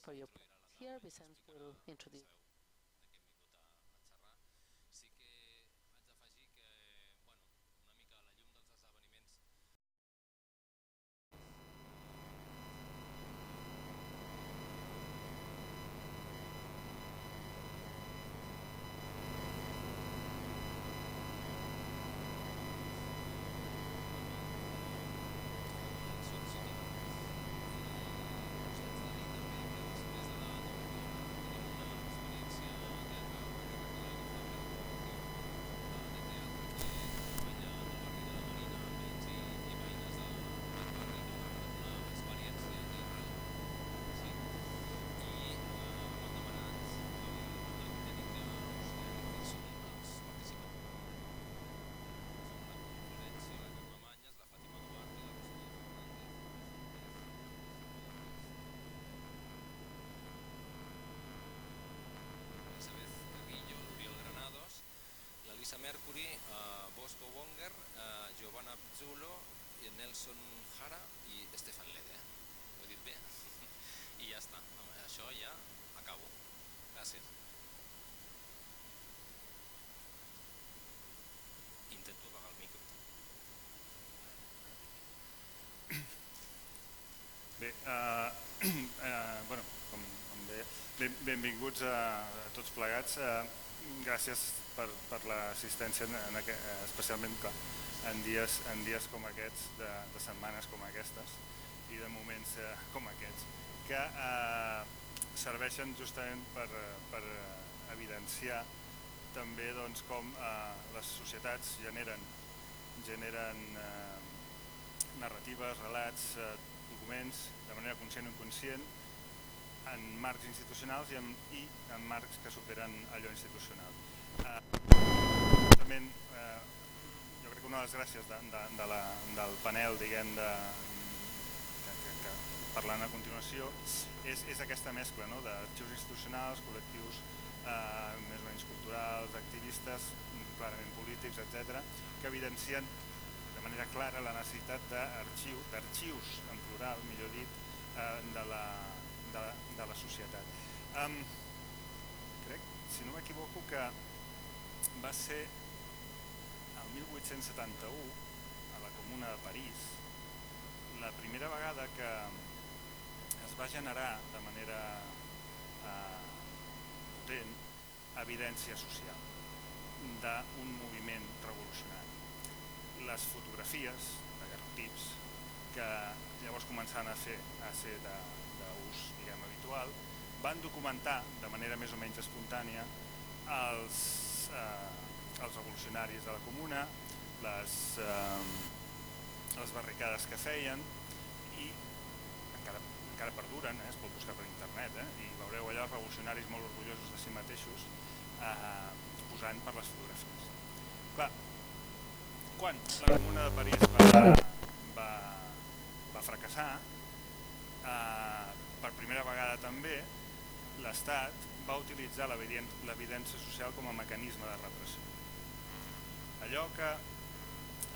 for your presence here. Vicenç will introduce. Mercury, Bosco Wonger, Giovanna Pizzulo, Nelson Jara i Stefan Lede. Ho dit bé? I ja està. Amb això ja acabo. Gràcies. Intento apagar el micro. Bé, com deia, benvinguts a tots plegats. Gràcies per l'assistència, especialment en dies com aquests, de setmanes com aquestes i de moments com aquests, que serveixen justament per evidenciar també com les societats generen narratives, relats, documents de manera conscient o inconscient en marcs institucionals i en marcs que superen allò institucional. Justament, jo crec que una de les gràcies del panel, diguem, que parlant a continuació, és aquesta mescla d'arxius institucionals, col·lectius més o menys culturals, activistes, clarament polítics, etc., que evidencien de manera clara la necessitat d'arxius, en plural, millor dit, de la societat. Crec, si no m'equivoco, que va ser el 1871, a la Comuna de París, la primera vegada que es va generar de manera potent evidència social d'un moviment revolucionari. Les fotografies de daguerrotips, que llavors començaven a ser d'ús, diguem, habitual, van documentar de manera més o menys espontània els revolucionaris de la comuna, les barricades que feien, i encara perduren, es pot buscar per internet, i veureu allà els revolucionaris molt orgullosos de si mateixos posant per les fotografies. Clar, quan la Comuna de París va fracassar, per primera vegada també l'Estat va utilitzar l'evidència social com a mecanisme de repressió. Allò que,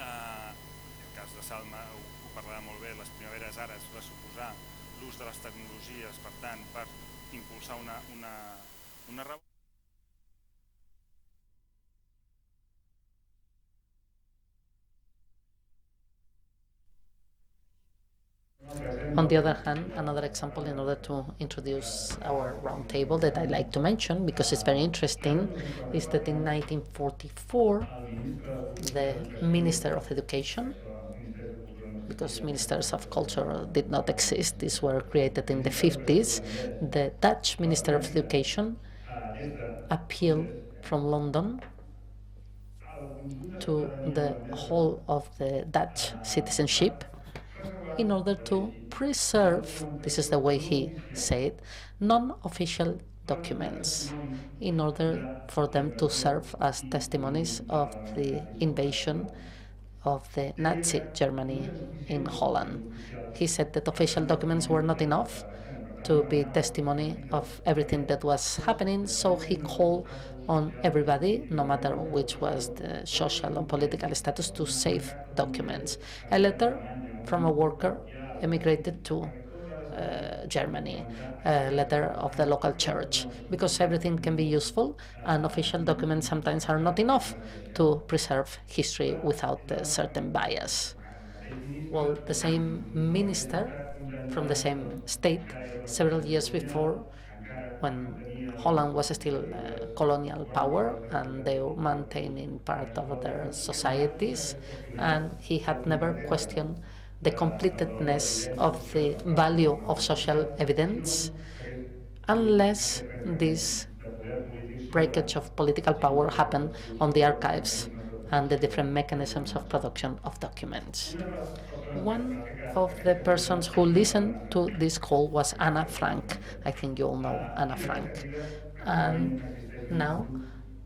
en el cas de Salma ho parlarà molt bé, les primaveres àrabs va suposar l'ús de les tecnologies, per tant, per impulsar una revolució. On the other hand, another example, in order to introduce our roundtable, that I like to mention because it's very interesting, is that in 1944, the Minister of Education, because ministers of culture did not exist, these were created in the 50s, the Dutch Minister of Education appealed from London to the whole of the Dutch citizenship in order to preserve, this is the way he said, non-official documents, in order for them to serve as testimonies of the invasion of the Nazi Germany in Holland. He said that official documents were not enough to be testimony of everything that was happening, so he called on everybody, no matter which was the social or political status, to save documents. A letter from a worker emigrated to Germany, a letter of the local church, because everything can be useful, and official documents sometimes are not enough to preserve history without a certain bias. Well, the same minister from the same state several years before, when Holland was still a colonial power and they were maintaining part of their societies, and he had never questioned the completeness of the value of social evidence unless this breakage of political power happened on the archives and the different mechanisms of production of documents. One of the persons who listened to this call was Anna Frank. I think you all know Anna Frank. And now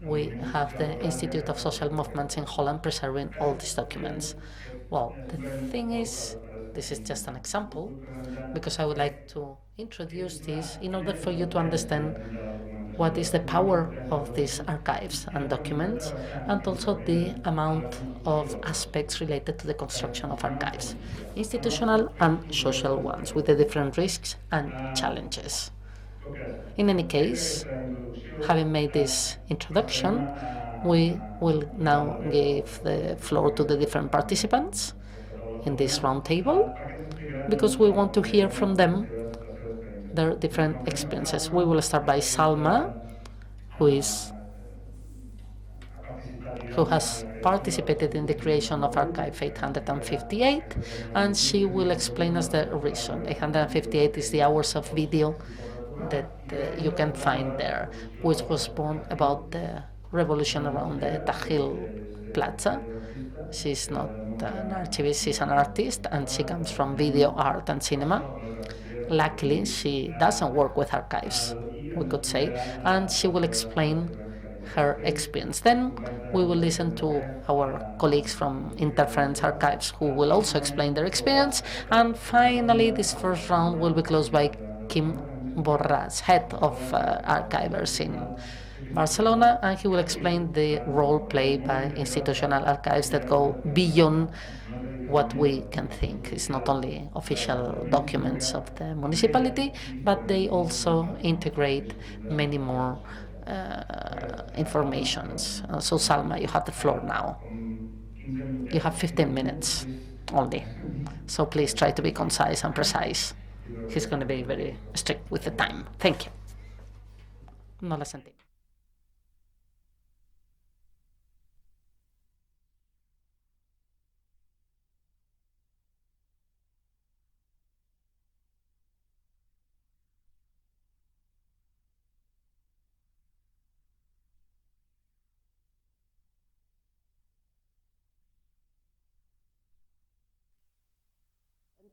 we have the Institute of Social Movements in Holland preserving all these documents. Well, the thing is, this is just an example, because I would like to introduce this in order for you to understand what is the power of these archives and documents, and also the amount of aspects related to the construction of archives, institutional and social ones, with the different risks and challenges. In any case, having made this introduction, we will now give the floor to the different participants in this roundtable, because we want to hear from them their different experiences. We will start by Salma, who has participated in the creation of Archive 858, and she will explain us the reason. 858 is the hours of video that you can find there, which was born about the revolution around the Tahrir Plaza. She's not an archivist, she's an artist, and she comes from video art and cinema. Luckily, she doesn't work with archives, we could say, and she will explain her experience. Then we will listen to our colleagues from Interference Archives, who will also explain their experience. And finally, this first round will be closed by Quim Borràs, head of archivers in Barcelona, and he will explain the role played by institutional archives that go beyond what we can think. It's not only official documents of the municipality, but they also integrate many more informations. So Salma, you have the floor now. You have 15 minutes only. So please try to be concise and precise. He's going to be very strict with the time. Thank you. No la sentí.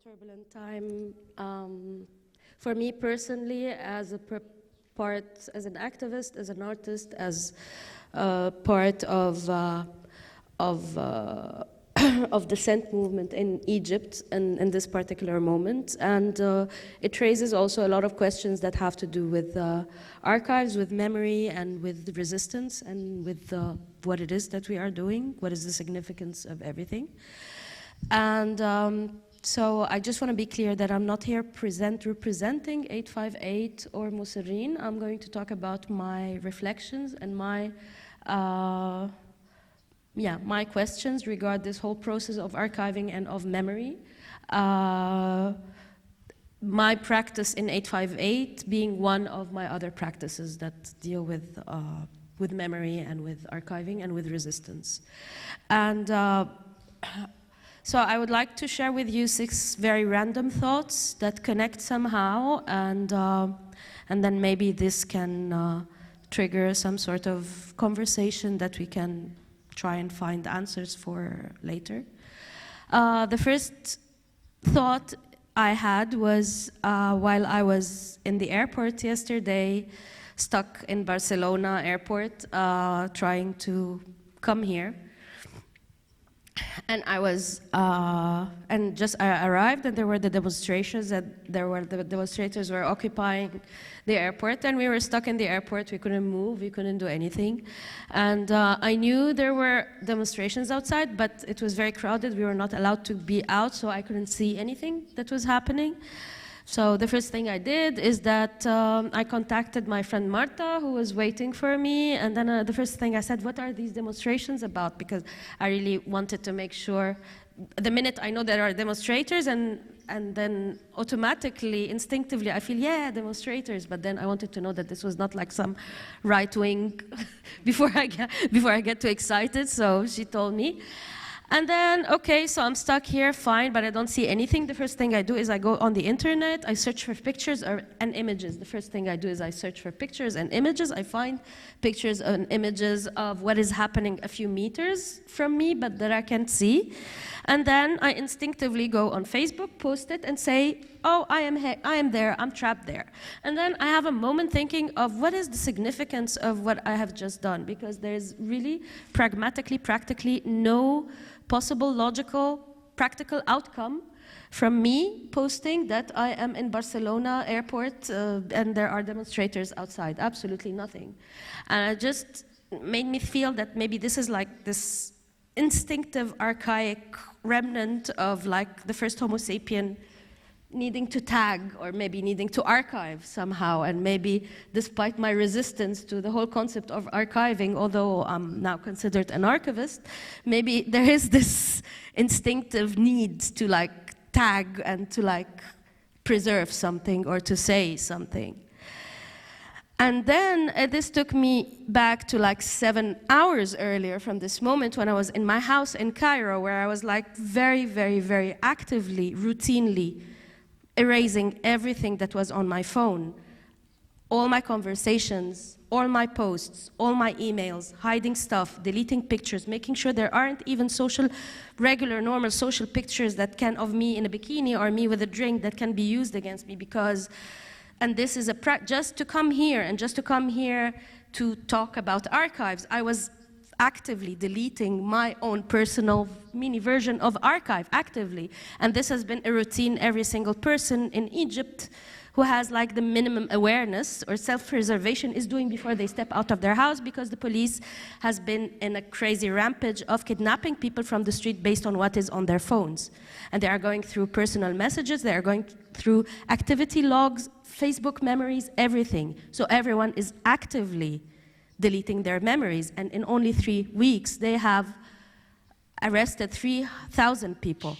Turbulent time for me personally, as an activist, as an artist, as part of of dissent movement in Egypt and in this particular moment. And it raises also a lot of questions that have to do with archives, with memory, and with resistance, and with what it is that we are doing, what is the significance of everything. And so I just want to be clear that I'm not here representing 858 or Musserine. I'm going to talk about my reflections and my my questions regarding this whole process of archiving and of memory. My practice in 858 being one of my other practices that deal with memory and with archiving and with resistance. And so I would like to share with you 6 very random thoughts that connect somehow, and then maybe this can trigger some sort of conversation that we can try and find answers for later. The first thought I had was while I was in the airport yesterday, stuck in Barcelona airport, trying to come here. And I was, and just I arrived, and there were the demonstrations, and the demonstrators were occupying the airport, and we were stuck in the airport. We couldn't move, we couldn't do anything. And I knew there were demonstrations outside, but it was very crowded. We were not allowed to be out, so I couldn't see anything that was happening. So the first thing I did is that I contacted my friend Marta, who was waiting for me, and then the first thing I said, what are these demonstrations about? Because I really wanted to make sure, the minute I know there are demonstrators, and then automatically, instinctively, I feel, yeah, demonstrators, but then I wanted to know that this was not like some right-wing before I get too excited, so she told me. And then, okay, so I'm stuck here, fine, but I don't see anything. The first thing I do is I go on the internet, I search for pictures and images. The first thing I do is I search for pictures and images. I find pictures and images of what is happening a few meters from me, but that I can't see. And then I instinctively go on Facebook, post it, and say, oh, I am there, I'm trapped there. And then I have a moment thinking of what is the significance of what I have just done, because there's really practically no possible, logical, practical outcome from me posting that I am in Barcelona airport and there are demonstrators outside. Absolutely nothing. And it just made me feel that maybe this is like this instinctive, archaic remnant of like the first Homo sapien needing to tag or maybe needing to archive somehow, and maybe despite my resistance to the whole concept of archiving, although I'm now considered an archivist, maybe there is this instinctive need to like tag and to like preserve something or to say something. And then this took me back to like 7 hours earlier from this moment when I was in my house in Cairo, where I was like very actively, routinely erasing everything that was on my phone. All my conversations, all my posts, all my emails, hiding stuff, deleting pictures, making sure there aren't even regular, normal social pictures that can, of me in a bikini or me with a drink that can be used against me, because, and this is just to come here to talk about archives, I was actively deleting my own personal mini version of archive, actively. And this has been a routine every single person in Egypt who has like the minimum awareness or self-preservation is doing before they step out of their house, because the police has been in a crazy rampage of kidnapping people from the street based on what is on their phones. And they are going through personal messages, they are going through activity logs, Facebook memories, everything. So everyone is actively deleting their memories, and in only 3 weeks they have arrested 3,000 people,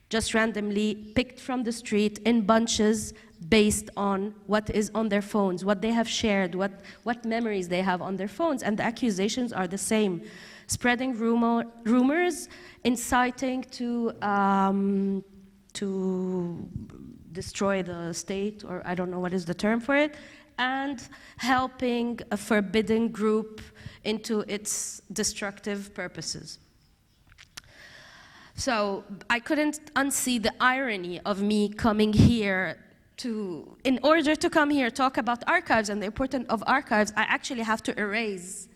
just randomly picked from the street in bunches based on what is on their phones, what they have shared, what memories they have on their phones, and the accusations are the same. Spreading rumors, inciting to destroy the state, or I don't know what is the term for it, and helping a forbidden group into its destructive purposes. So I couldn't unsee the irony of me coming here in order to come here, talk about archives and the importance of archives, I actually have to erase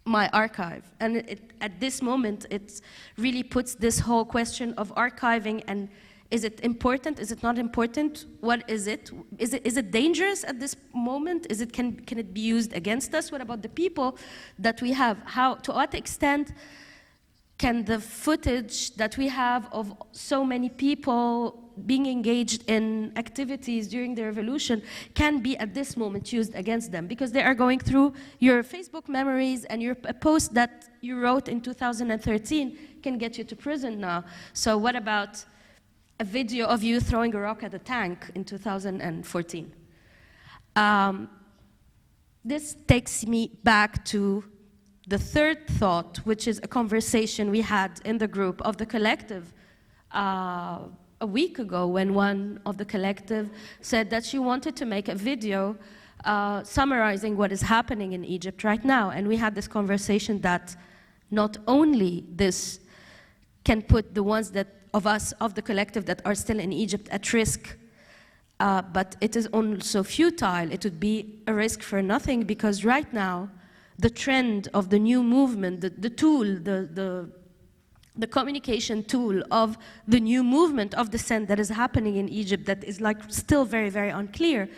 my archive. And at this moment, it really puts this whole question of archiving and is it important? Is it not important? What is it? Is it dangerous at this moment? Can it be used against us? What about the people that we have? To what extent can the footage that we have of so many people being engaged in activities during the revolution can be at this moment used against them? Because they are going through your Facebook memories, and a post that you wrote in 2013 can get you to prison now. So what about a video of you throwing a rock at a tank in 2014? This takes me back to the third thought, which is a conversation we had in the group of the collective a week ago, when one of the collective said that she wanted to make a video summarizing what is happening in Egypt right now. And we had this conversation that not only this can put the ones of the collective that are still in Egypt at risk, but it is also futile. It would be a risk for nothing, because right now, the trend of the new movement, the tool, the communication tool of the new movement of dissent that is happening in Egypt, that is like still very, very unclear,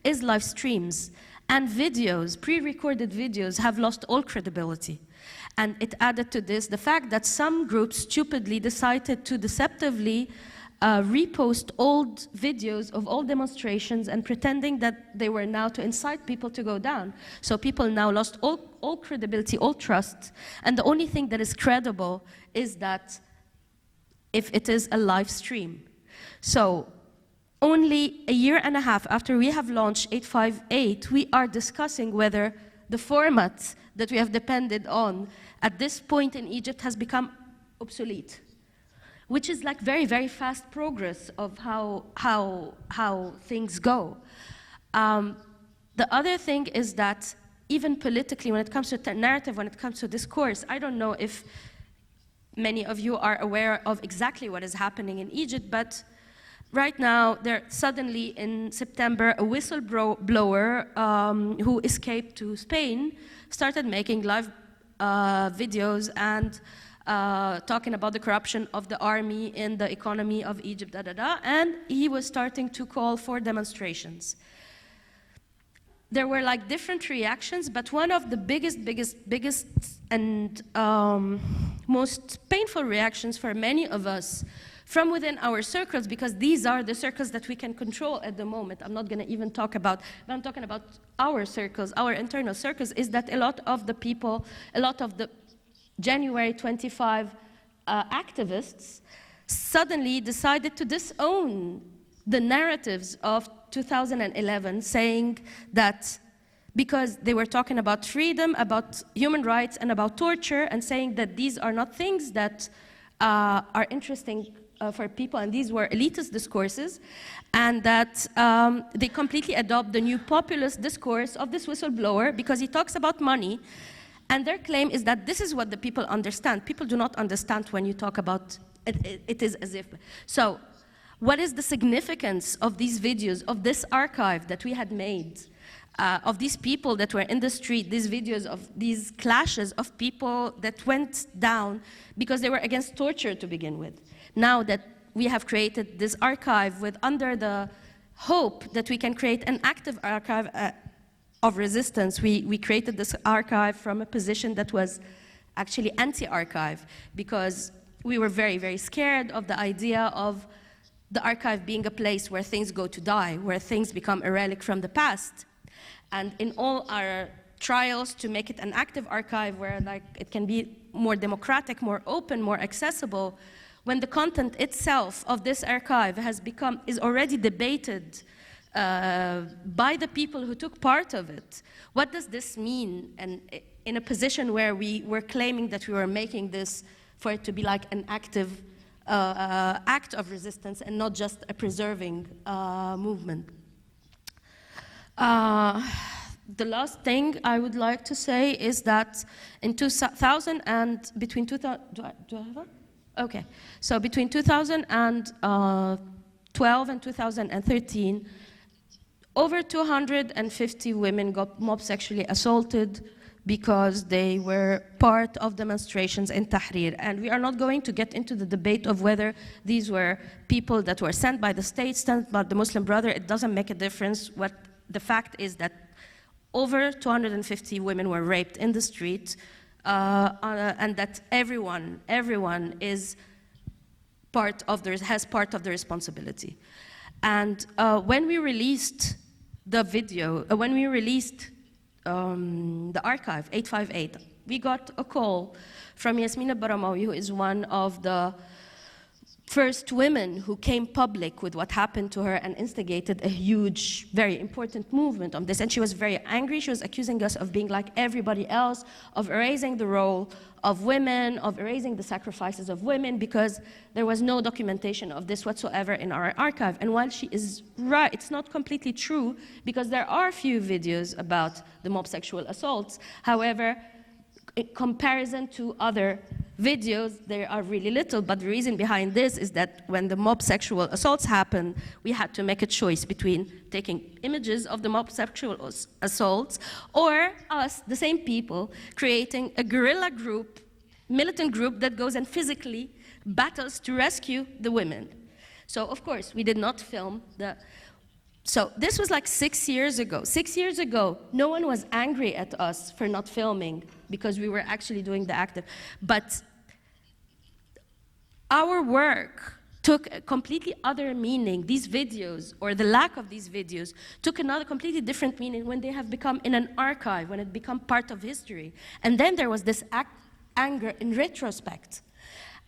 is live streams. And videos, pre-recorded videos, have lost all credibility. And it added to this the fact that some groups stupidly decided to deceptively repost old videos of old demonstrations and pretending that they were now to incite people to go down. So people now lost all credibility, all trust, and the only thing that is credible is that if it is a live stream. So only a year and a half after we have launched 858, we are discussing whether the format that we have depended on at this point in Egypt has become obsolete, which is like very, very fast progress of how things go. The other thing is that even politically, when it comes to narrative, when it comes to discourse, I don't know if many of you are aware of exactly what is happening in Egypt, but right now, there suddenly in September, a whistleblower who escaped to Spain started making live videos and talking about the corruption of the army in the economy of Egypt, and he was starting to call for demonstrations. There were like different reactions, but one of the biggest and most painful reactions for many of us from within our circles, because these are the circles that we can control at the moment. I'm not going to even talk about, but I'm talking about our circles, our internal circles, is that a lot of the people, a lot of the January 25 activists suddenly decided to disown the narratives of 2011, saying that because they were talking about freedom, about human rights, and about torture, and saying that these are not things that are interesting for people, and these were elitist discourses, and that they completely adopt the new populist discourse of this whistleblower because he talks about money, and their claim is that this is what the people understand. People do not understand when you talk about it, it is as if. So what is the significance of these videos, of this archive that we had made, of these people that were in the street, these videos of these clashes of people that went down because they were against torture to begin with? Now that we have created this archive with under the hope that we can create an active archive of resistance, we created this archive from a position that was actually anti-archive, because we were very, very scared of the idea of the archive being a place where things go to die, where things become a relic from the past. And in all our trials to make it an active archive where like it can be more democratic, more open, more accessible, when the content itself of this archive is already debated by the people who took part of it, what does this mean? And in a position where we were claiming that we were making this for it to be like an active act of resistance and not just a preserving movement. The last thing I would like to say is that in 2000 and between 2000, do I have one? Okay, so between 2012 and 2013, over 250 women got mob sexually assaulted because they were part of demonstrations in Tahrir. And we are not going to get into the debate of whether these were people that were sent by the state, sent by the Muslim Brotherhood. It doesn't make a difference. What the fact is that over 250 women were raped in the street, and that everyone is has part of the responsibility. And when we released the video, when we released the archive, 858, we got a call from Yasmina Baramawi, who is one of the first women who came public with what happened to her and instigated a huge, very important movement on this. And she was very angry. She was accusing us of being like everybody else, of erasing the role of women, of erasing the sacrifices of women, because there was no documentation of this whatsoever in our archive. And while she is right, it's not completely true, because there are few videos about the mob sexual assaults. However, in comparison to other videos, there are really little, but the reason behind this is that when the mob sexual assaults happened, we had to make a choice between taking images of the mob sexual assaults or us, the same people, creating a guerrilla group, militant group that goes and physically battles to rescue the women. So of course, we did not film the... So this was like 6 years ago. 6 years ago, no one was angry at us for not filming because we were actually doing the active. But our work took a completely other meaning. These videos, or the lack of these videos, took another completely different meaning when they have become in an archive, when it become part of history. And then there was this anger in retrospect.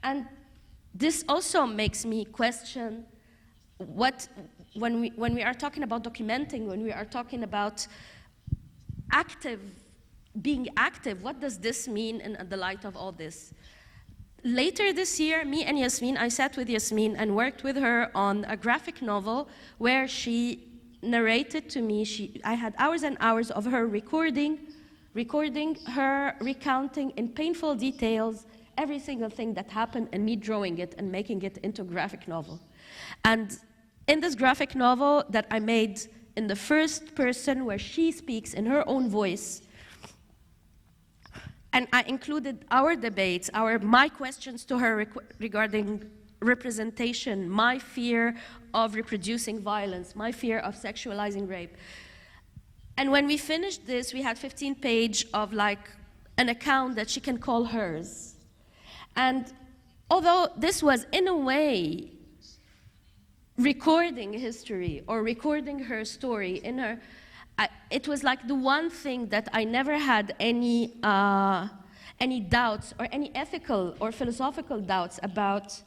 And this also makes me question what, when we are talking about documenting, when we are talking about being active, what does this mean in the light of all this? Later this year, me and Yasmin, I sat with Yasmin and worked with her on a graphic novel where she narrated to me, I had hours and hours of her recording her recounting in painful details every single thing that happened, and me drawing it and making it into a graphic novel. And in this graphic novel that I made in the first person, where she speaks in her own voice, and I included our debates, my questions to her regarding representation, my fear of reproducing violence, my fear of sexualizing rape. And when we finished this, we had 15 pages of like an account that she can call hers. And although this was in a way recording history or recording her story in her, it was like the one thing that I never had any doubts or any ethical or philosophical doubts about,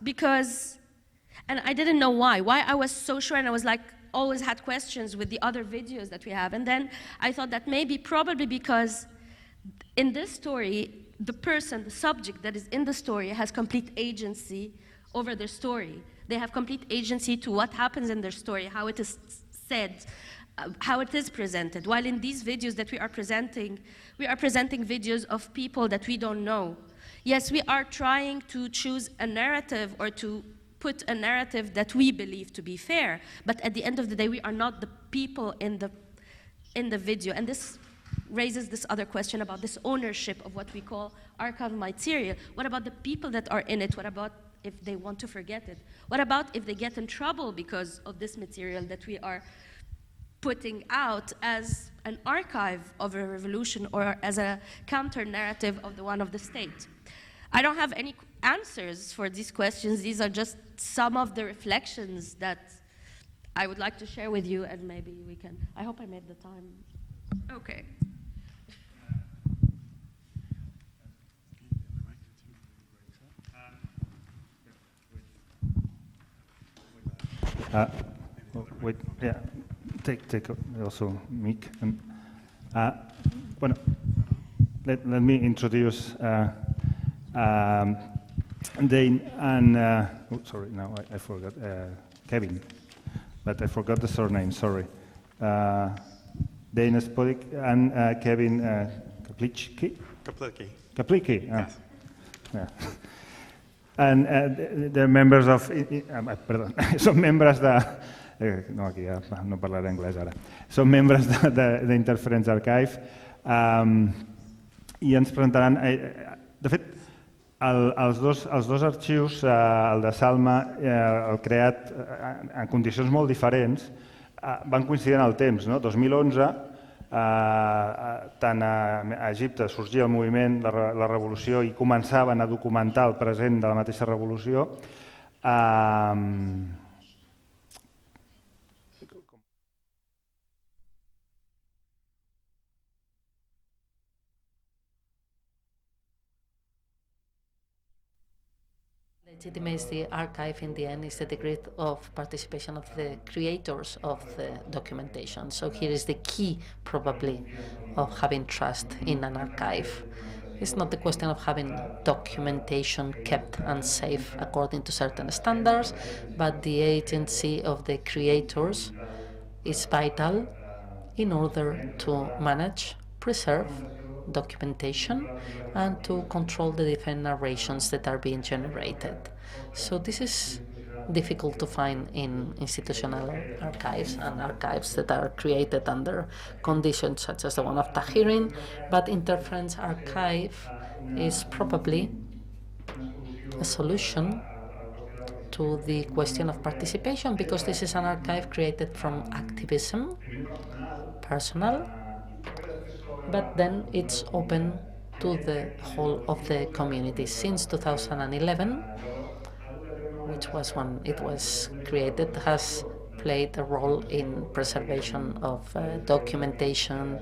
because, and I didn't know why I was so sure, and I was like, always had questions with the other videos that we have. And then I thought that probably because in this story, the person, the subject that is in the story has complete agency over their story. They have complete agency to what happens in their story, how it is said, how it is presented. While in these videos that we are presenting videos of people that we don't know. Yes, we are trying to choose a narrative or to put a narrative that we believe to be fair, but at the end of the day, we are not the people in the video. And this raises this other question about this ownership of what we call archival material. What about the people that are in it? What about if they want to forget it? What about if they get in trouble because of this material that we are putting out as an archive of a revolution or as a counter-narrative of the one of the state? I don't have any answers for these questions. These are just some of the reflections that I would like to share with you, and maybe we can, I hope I made the time. Okay. Wait, yeah, take also mic. Bueno, let me introduce Dane and, sorry, now I forgot, Kevin, but I forgot the surname, sorry. Dane Spodik and Kevin Kaplicki? Kaplicki, yes. Yeah. And they're members of, perdó, són membres de, no, aquí ja no parlaré anglès ara, són membres d'Interference Archive i ens presentaran, de fet, els dos arxius, el de Salma, el creat en condicions molt diferents, van coincidir en el temps, no? 2011, tant a Egipte sorgia el moviment, la revolució, i començaven a documentar el present de la mateixa revolució. Legitimates the archive in the end is the degree of participation of the creators of the documentation. So here is the key, probably, of having trust in an archive. It's not the question of having documentation kept and safe according to certain standards, but the agency of the creators is vital in order to manage, preserve documentation, and to control the different narrations that are being generated. So this is difficult to find in institutional archives and archives that are created under conditions such as the one of Tahirin, but Interference Archive is probably a solution to the question of participation, because this is an archive created from activism, personal, but then it's open to the whole of the community. Since 2011, which was when it was created, has played a role in preservation of documentation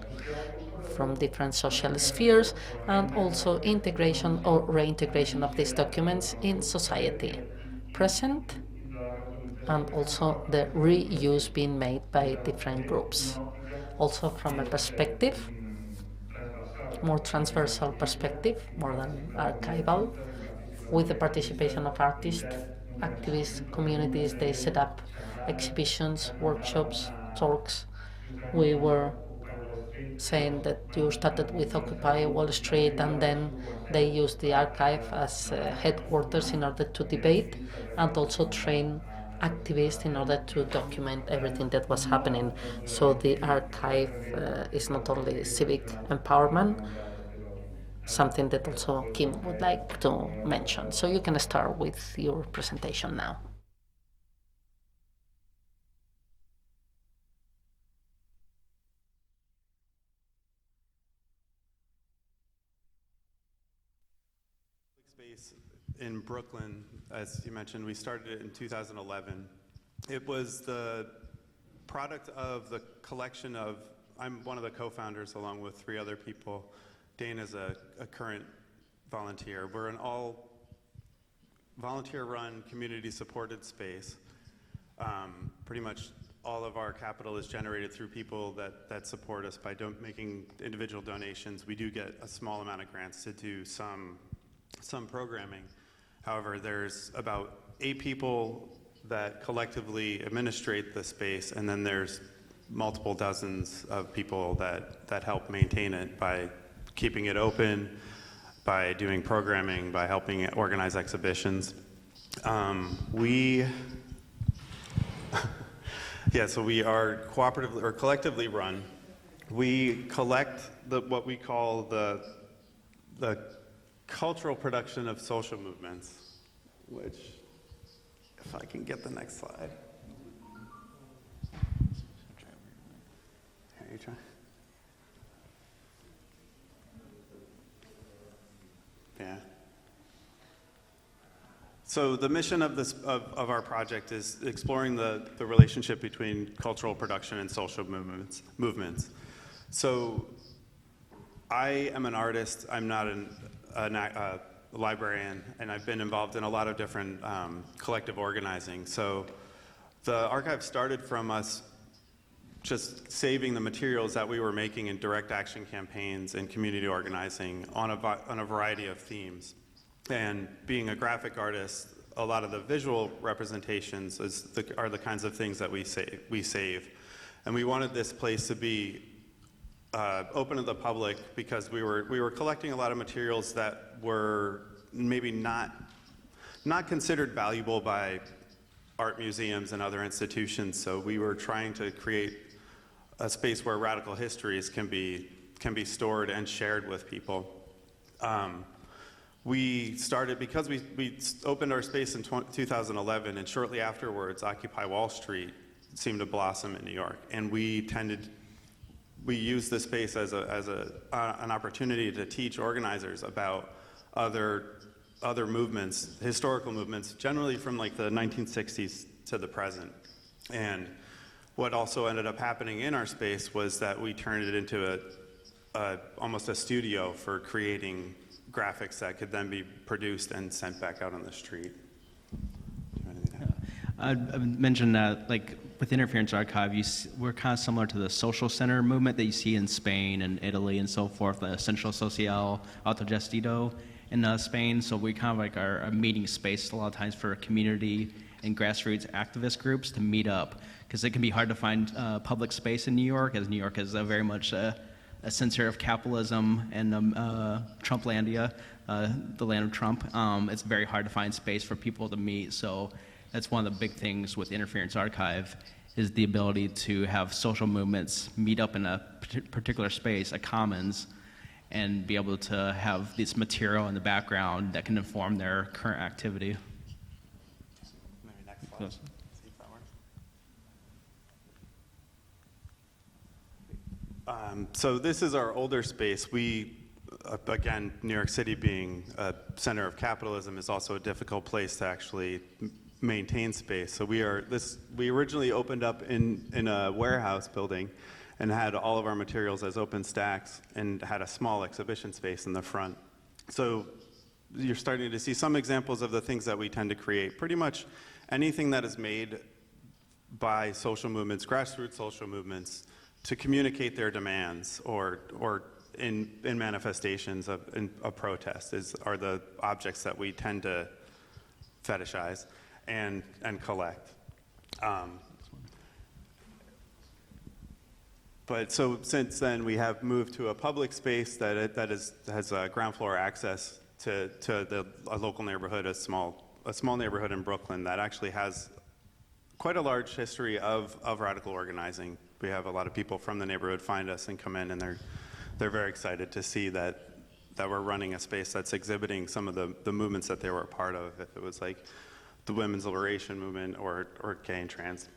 from different social spheres, and also integration or reintegration of these documents in society, present, and also the reuse being made by different groups. Also from a perspective, more transversal perspective, more than archival, with the participation of artists, activists, communities. They set up exhibitions, workshops, talks. We were saying that you started with Occupy Wall Street, and then they used the archive as headquarters in order to debate and also train activists in order to document everything that was happening. So the archive is not only civic empowerment, something that also Quim would like to mention. So you can start with your presentation now. Space in Brooklyn, as you mentioned, we started it in 2011. It was the product of the collection of, I'm one of the co-founders along with 3 other people. Dane is a current volunteer. We're an all volunteer-run, community-supported space. Pretty much all of our capital is generated through people that support us by making individual donations. We do get a small amount of grants to do some programming. However, there's about 8 people that collectively administrate the space, and then there's multiple dozens of people that help maintain it by keeping it open, by doing programming, by helping it organize exhibitions. So we are cooperatively or collectively run. We collect what we call the cultural production of social movements, which, if I can get the next slide. Here, you try. Yeah. So the mission of our project is exploring the relationship between cultural production and social movements. So I am an artist. I'm not a librarian, and I've been involved in a lot of different collective organizing. So the archive started from us just saving the materials that we were making in direct action campaigns and community organizing on a variety of themes. And being a graphic artist, a lot of the visual representations are the kinds of things that we save. And we wanted this place to be open to the public because we were collecting a lot of materials that were maybe not considered valuable by art museums and other institutions. So we were trying to create a space where radical histories can be stored and shared with people. We started because we opened our space in 2011, and shortly afterwards, Occupy Wall Street seemed to blossom in New York, and we used this space as an opportunity to teach organizers about other movements, historical movements, generally from like the 1960s to the present. And what also ended up happening in our space was that we turned it into almost a studio for creating graphics that could then be produced and sent back out on the street. I mentioned that, like, with Interference Archive, we're kind of similar to the social center movement that you see in Spain and Italy and so forth, the Centro Social Autogestido in Spain. So we kind of like are a meeting space a lot of times for community and grassroots activist groups to meet up, because it can be hard to find public space in New York, as New York is very much a center of capitalism and Trumplandia, the land of Trump. It's very hard to find space for people to meet. So that's one of the big things with Interference Archive, is the ability to have social movements meet up in a particular space, a commons, and be able to have this material in the background that can inform their current activity. Maybe next slide. Yes. See if that works. So this is our older space. Again, New York City being a center of capitalism is also a difficult place to actually maintain space. So we originally opened up in a warehouse building and had all of our materials as open stacks and had a small exhibition space in the front. So you're starting to see some examples of the things that we tend to create. Pretty much anything that is made by social movements, grassroots social movements, to communicate their demands or in manifestations of protest are the objects that we tend to fetishize and collect. But so since then, we have moved to a public space that has ground floor access to a local neighborhood, a small neighborhood in Brooklyn that actually has quite a large history of radical organizing. We have a lot of people from the neighborhood find us and come in, and they're very excited to see that we're running a space that's exhibiting some of the movements that they were a part of. If it was like the women's liberation movement or gay and trans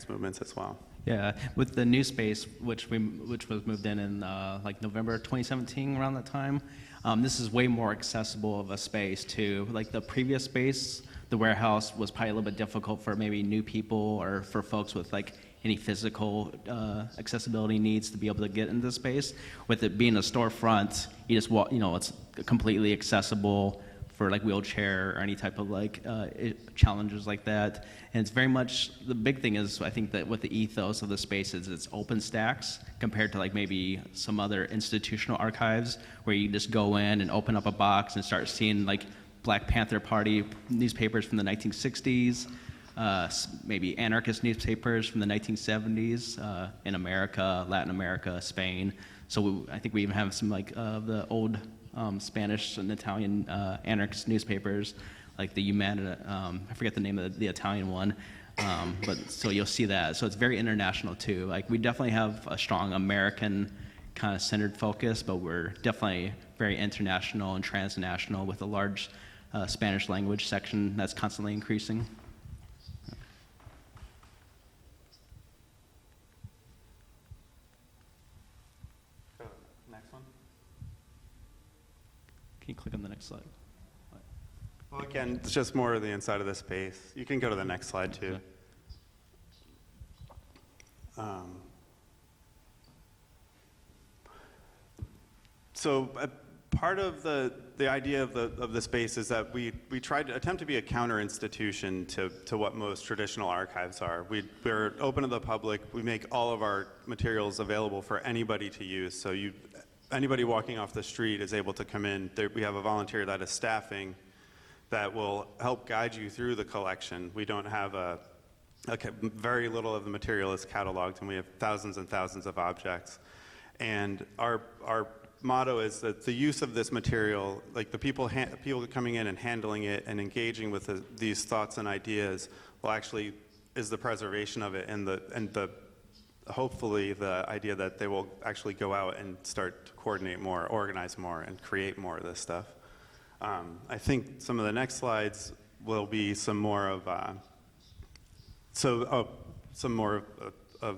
movements as well. Yeah, with the new space, which was moved in like November 2017, around that time, this is way more accessible of a space too. Like the previous space, the warehouse was probably a little bit difficult for maybe new people or for folks with like any physical accessibility needs to be able to get into the space. With it being a storefront, you just walk, it's completely accessible for like wheelchair or any type of like challenges like that. And it's very much, the big thing is, I think that with the ethos of the space is it's open stacks compared to like maybe some other institutional archives where you just go in and open up a box and start seeing like Black Panther Party newspapers from the 1960s, maybe anarchist newspapers from the 1970s in America, Latin America, Spain. So I think we even have some like the old Spanish and Italian anarchist newspapers, like the I forget the name of the Italian one, but so you'll see that. So it's very international too. Like we definitely have a strong American kind of centered focus, but we're definitely very international and transnational with a large Spanish language section that's constantly increasing. Next one. Can you click on the next slide? Well, again, it's just more of the inside of the space. You can go to the next slide too. So part of the idea of the space is that we tried to attempt to be a counter institution to what most traditional archives are. We're open to the public. We make all of our materials available for anybody to use. So anybody walking off the street is able to come in. We have a volunteer that is staffing that will help guide you through the collection. We don't have very little of the material is cataloged, and we have thousands and thousands of objects. And our motto is that the use of this material, like the people coming in and handling it and engaging with these thoughts and ideas, is the preservation of it and hopefully the idea that they will actually go out and start to coordinate more, organize more, and create more of this stuff. I think some of the next slides will be some more of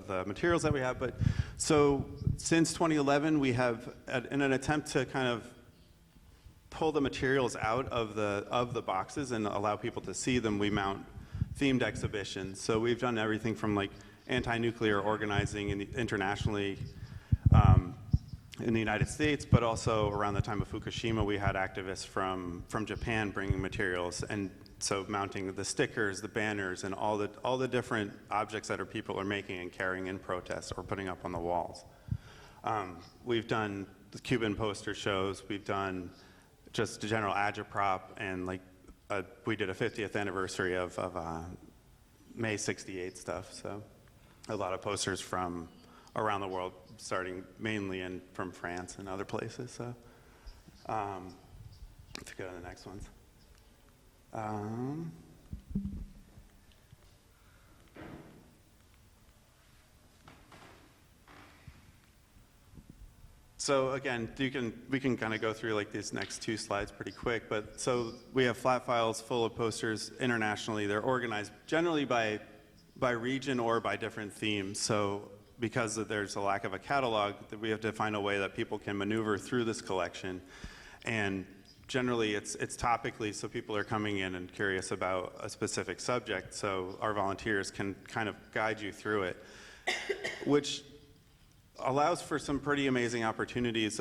the materials that we have. But so since 2011, we have, in an attempt to kind of pull the materials out of the boxes and allow people to see them, we mount themed exhibitions. So we've done everything from like anti-nuclear organizing internationally in the United States, but also around the time of Fukushima, we had activists from Japan bringing materials, and so mounting the stickers, the banners, and all the different objects that people are making and carrying in protest or putting up on the walls. We've done the Cuban poster shows. We've done just general agitprop, and we did a 50th anniversary of May '68 stuff. So a lot of posters from around the world, starting mainly from France and other places. So let's go to the next ones. So again, we can kind of go through like these next two slides pretty quick, but so we have flat files full of posters internationally. They're organized generally by region or by different themes. So because there's a lack of a catalog, we have to find a way that people can maneuver through this collection and generally it's topically, so people are coming in and curious about a specific subject, so our volunteers can kind of guide you through it, which allows for some pretty amazing opportunities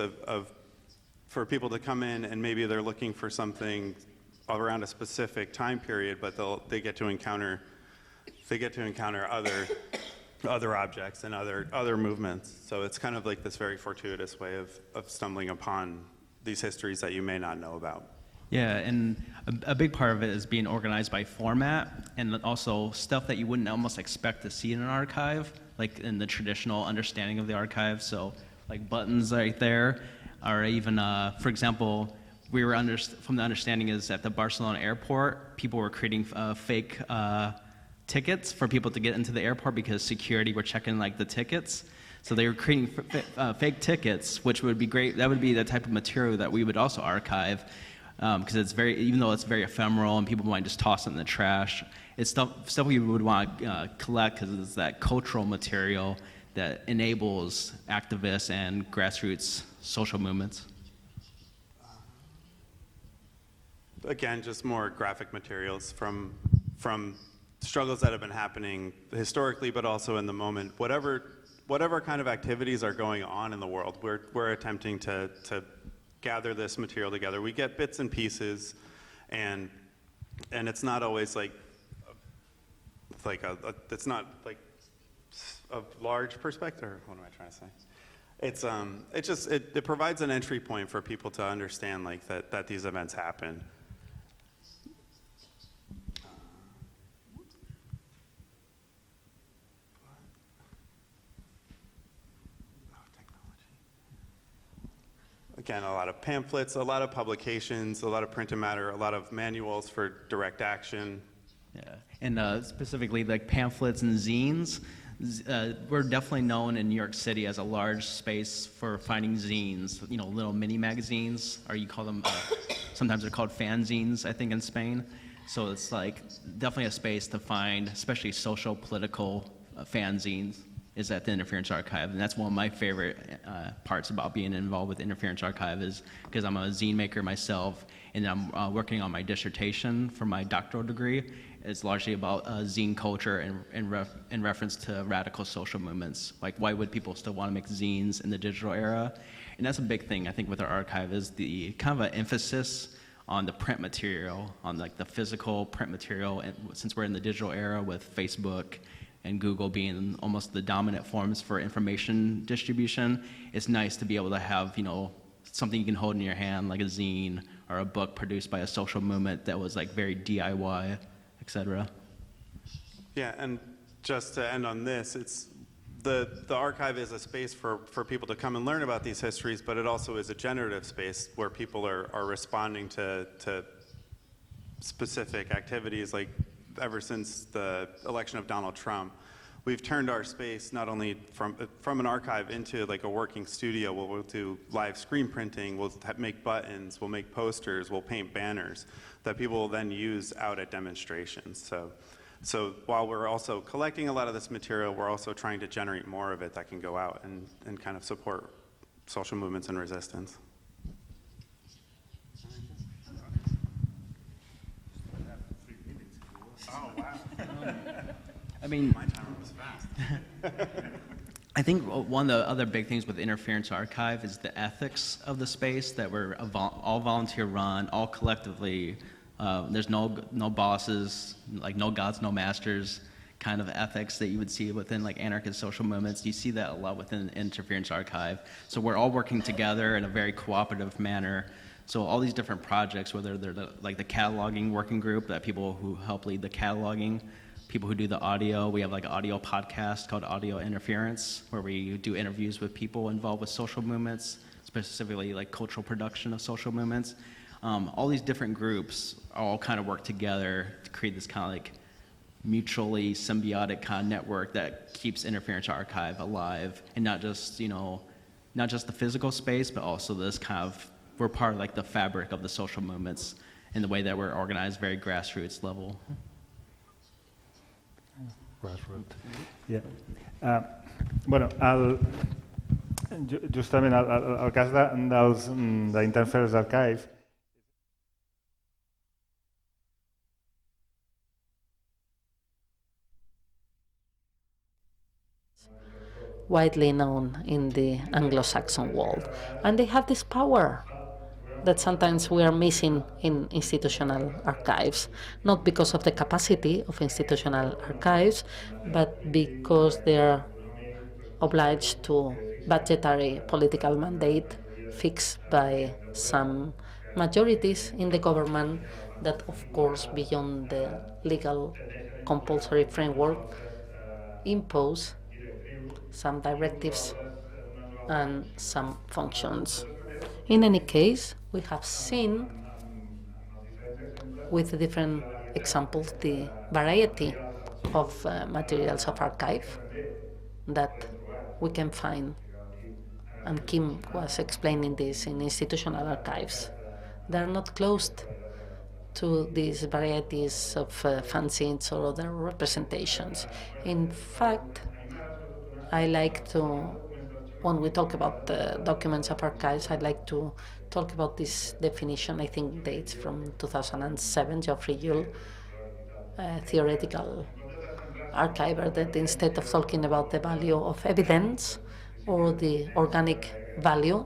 for people to come in and maybe they're looking for something around a specific time period, but they get to encounter other objects and other movements. So it's kind of like this very fortuitous way of stumbling upon these histories that you may not know about. Yeah, and a big part of it is being organized by format and also stuff that you wouldn't almost expect to see in an archive, like in the traditional understanding of the archive. So like buttons right there, or even, for example, we were from the understanding is at the Barcelona airport, people were creating fake tickets for people to get into the airport because security were checking like the tickets. So they were creating fake tickets, which would be great. That would be the type of material that we would also archive, because it's even though it's very ephemeral and people might just toss it in the trash, it's stuff we would want to collect because it's that cultural material that enables activists and grassroots social movements. Again, just more graphic materials from struggles that have been happening historically, but also in the moment. Whatever kind of activities are going on in the world, we're attempting to gather this material together. We get bits and pieces, and it's not always it's not like a large perspective. What am I trying to say? It provides an entry point for people to understand like that these events happen. Again, a lot of pamphlets, a lot of publications, a lot of printed matter, a lot of manuals for direct action. Yeah, and specifically like pamphlets and zines. We're definitely known in New York City as a large space for finding zines, little mini magazines, or you call them, sometimes they're called fanzines, I think, in Spain. So it's like definitely a space to find, especially social, political fanzines, is at the Interference Archive. And that's one of my favorite parts about being involved with Interference Archive is because I'm a zine maker myself, and I'm working on my dissertation for my doctoral degree. It's largely about zine culture in reference to radical social movements. Like, why would people still want to make zines in the digital era? And that's a big thing, I think, with our archive is the kind of an emphasis on the print material, on like the physical print material. And since we're in the digital era with Facebook and Google being almost the dominant forms for information distribution, it's nice to be able to have, something you can hold in your hand, like a zine or a book produced by a social movement that was like very DIY, etc. Yeah, and just to end on this, it's the archive is a space for people to come and learn about these histories, but it also is a generative space where people are responding to specific activities. Like ever since the election of Donald Trump, we've turned our space not only from an archive into like a working studio where we'll do live screen printing, we'll make buttons, we'll make posters, we'll paint banners that people will then use out at demonstrations. So while we're also collecting a lot of this material, we're also trying to generate more of it that can go out and kind of support social movements and resistance. Oh, wow. I mean, My timer was fast. I think one of the other big things with Interference Archive is the ethics of the space, that we're all volunteer run, all collectively. There's no bosses, like no gods, no masters kind of ethics that you would see within like anarchist social movements. You see that a lot within Interference Archive. So we're all working together in a very cooperative manner. So all these different projects, whether they're like the cataloging working group, that people who help lead the cataloging, people who do the audio. We have like an audio podcast called Audio Interference, where we do interviews with people involved with social movements, specifically like cultural production of social movements. All these different groups all kind of work together to create this kind of like mutually symbiotic kind of network that keeps Interference Archive alive, and not just the physical space, but also this kind of, we're part of like the fabric of the social movements in the way that we're organized very grassroots level. Grassroots. Yeah. Justament el cas d'Interference Archive widely known in the Anglo-Saxon world. And they have this power that sometimes we are missing in institutional archives, not because of the capacity of institutional archives, but because they are obliged to budgetary political mandate fixed by some majorities in the government that, of course, beyond the legal compulsory framework, impose some directives and some functions. In any case, we have seen with the different examples the variety of materials of archive that we can find, and Quim was explaining this in institutional archives. They are not closed to these varieties of fanzines or other representations. In fact, I like to, when we talk about the documents of archives, I'd like to talk about this definition. I think dates from 2007, Geoffrey Yule, a theoretical archiver, that instead of talking about the value of evidence or the organic value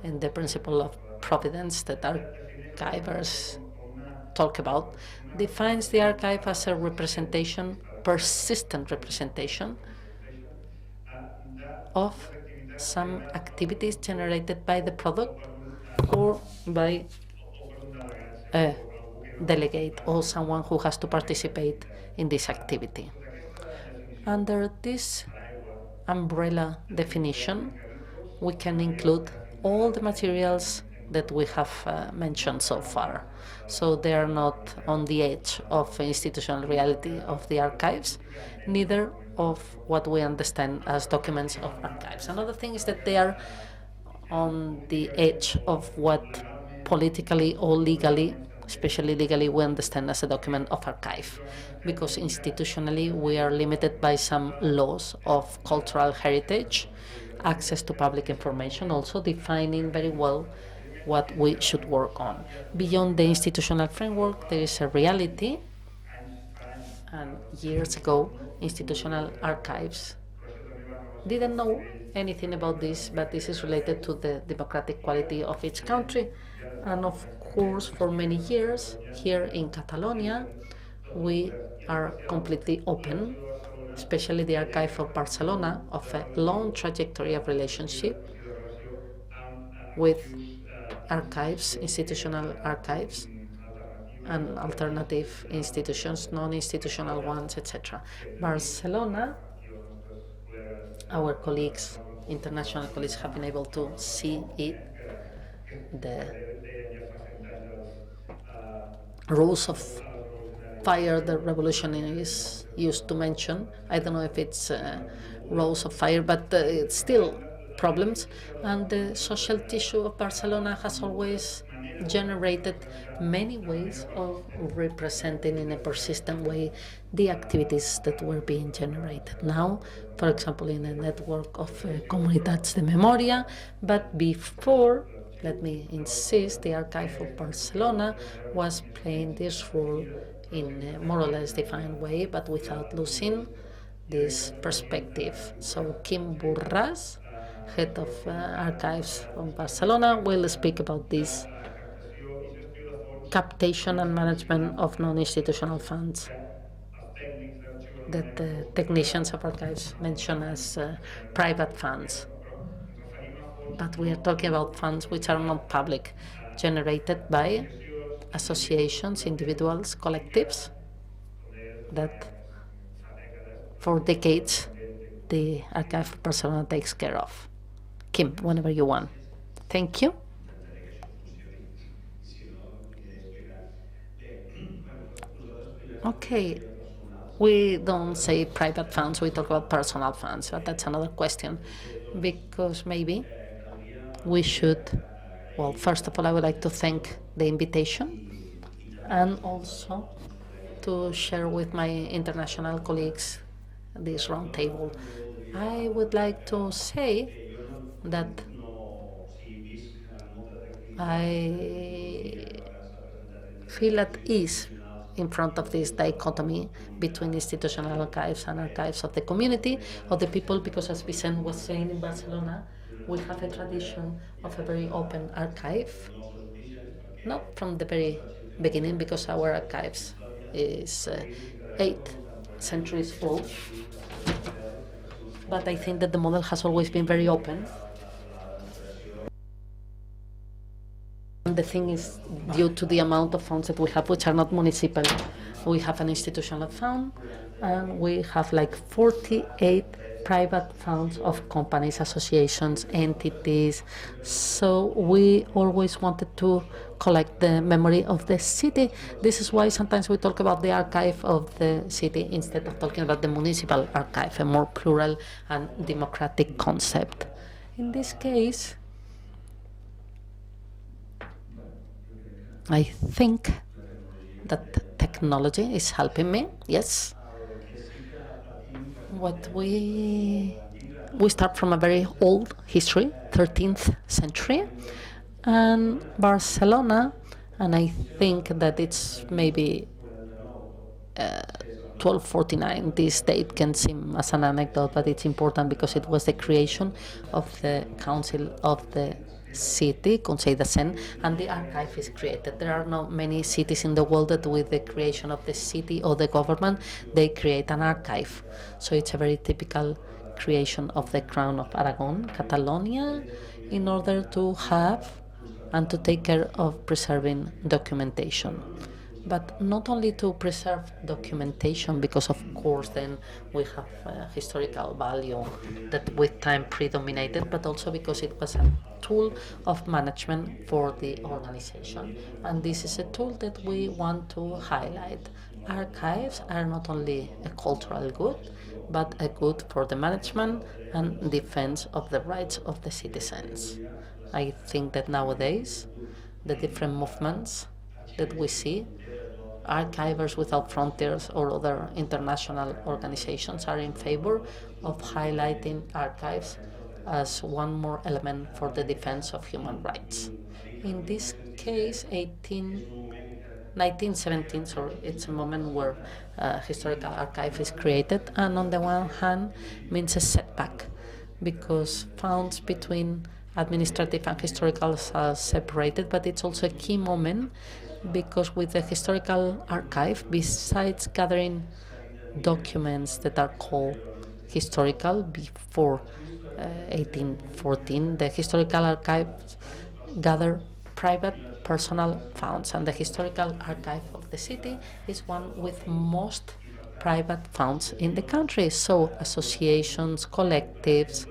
and the principle of providence that archivers talk about, defines the archive as a representation, persistent representation of some activities generated by the product or by a delegate or someone who has to participate in this activity. Under this umbrella definition, we can include all the materials that we have mentioned so far. So they are not on the edge of institutional reality of the archives, neither of what we understand as documents of archives. Another thing is that they are on the edge of what politically or legally, especially legally, we understand as a document of archive, because institutionally we are limited by some laws of cultural heritage, access to public information, also defining very well what we should work on. Beyond the institutional framework, there is a reality, and years ago, institutional archives didn't know anything about this, but this is related to the democratic quality of each country. And of course, for many years, here in Catalonia, we are completely open, especially the Archive of Barcelona, of a long trajectory of relationship with archives, institutional archives, and alternative institutions, non-institutional ones, etc. Barcelona, our colleagues, international colleagues, have been able to see it. The rules of fire the revolutionaries used to mention. I don't know if it's rules of fire, but it's still problems. And the social tissue of Barcelona has always generated many ways of representing in a persistent way the activities that were being generated. Now, for example, in a network of comunitats de memòria, but before, let me insist, the Archive of Barcelona was playing this role in a more or less defined way, but without losing this perspective. So Quim Borràs, head of archives from Barcelona, will speak about this captation and management of non-institutional funds that the technicians of archives mention as private funds. But we are talking about funds which are not public, generated by associations, individuals, collectives, that for decades the Archive of Barcelona takes care of. Quim, whenever you want. Thank you. Okay, we don't say private funds, we talk about personal funds, but that's another question, because maybe we should, well, first of all, I would like to thank the invitation and also to share with my international colleagues this roundtable. I would like to say that I feel at ease in front of this dichotomy between institutional archives and archives of the community, of the people, because as Vicenç was saying, in Barcelona, we have a tradition of a very open archive, not from the very beginning, because our archives is 8 centuries old, but I think that the model has always been very open. And the thing is, due to the amount of funds that we have, which are not municipal, we have an institutional fund, and we have like 48 private funds of companies, associations, entities. So we always wanted to collect the memory of the city. This is why sometimes we talk about the archive of the city instead of talking about the municipal archive, a more plural and democratic concept. In this case, I think that technology is helping me, yes. What we start from a very old history, 13th century, and Barcelona, and I think that it's maybe 1249. This date can seem as an anecdote, but it's important because it was the creation of the Council of the City, Conseil de Cent, and the archive is created. There are not many cities in the world that with the creation of the city or the government, they create an archive. So it's a very typical creation of the Crown of Aragon, Catalonia, in order to have and to take care of preserving documentation. But not only to preserve documentation, because of course then we have historical value that with time predominated, but also because it was a tool of management for the organization. And this is a tool that we want to highlight. Archives are not only a cultural good, but a good for the management and defense of the rights of the citizens. I think that nowadays the different movements that we see, Archivers Without Frontiers or other international organizations, are in favor of highlighting archives as one more element for the defense of human rights. In this case, 1917, sorry, it's a moment where historical archive is created, and on the one hand means a setback, because funds between administrative and historical are separated, but it's also a key moment because with the historical archive, besides gathering documents that are called historical before 1814, the historical archives gather private personal funds, and the historical archive of the city is one with most private funds in the country. So associations, collectives,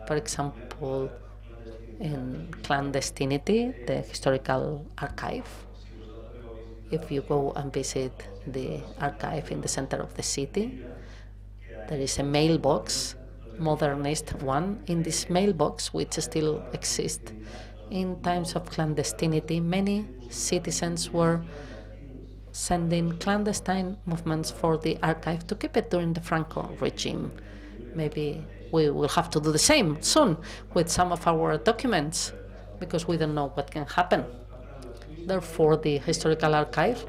for example, in clandestinity, the historical archive. If you go and visit the archive in the center of the city, there is a mailbox, modernist one. In this mailbox, which still exists, in times of clandestinity, many citizens were sending clandestine movements for the archive to keep it during the Franco regime. Maybe we will have to do the same soon with some of our documents, because we don't know what can happen. Therefore, the historical archive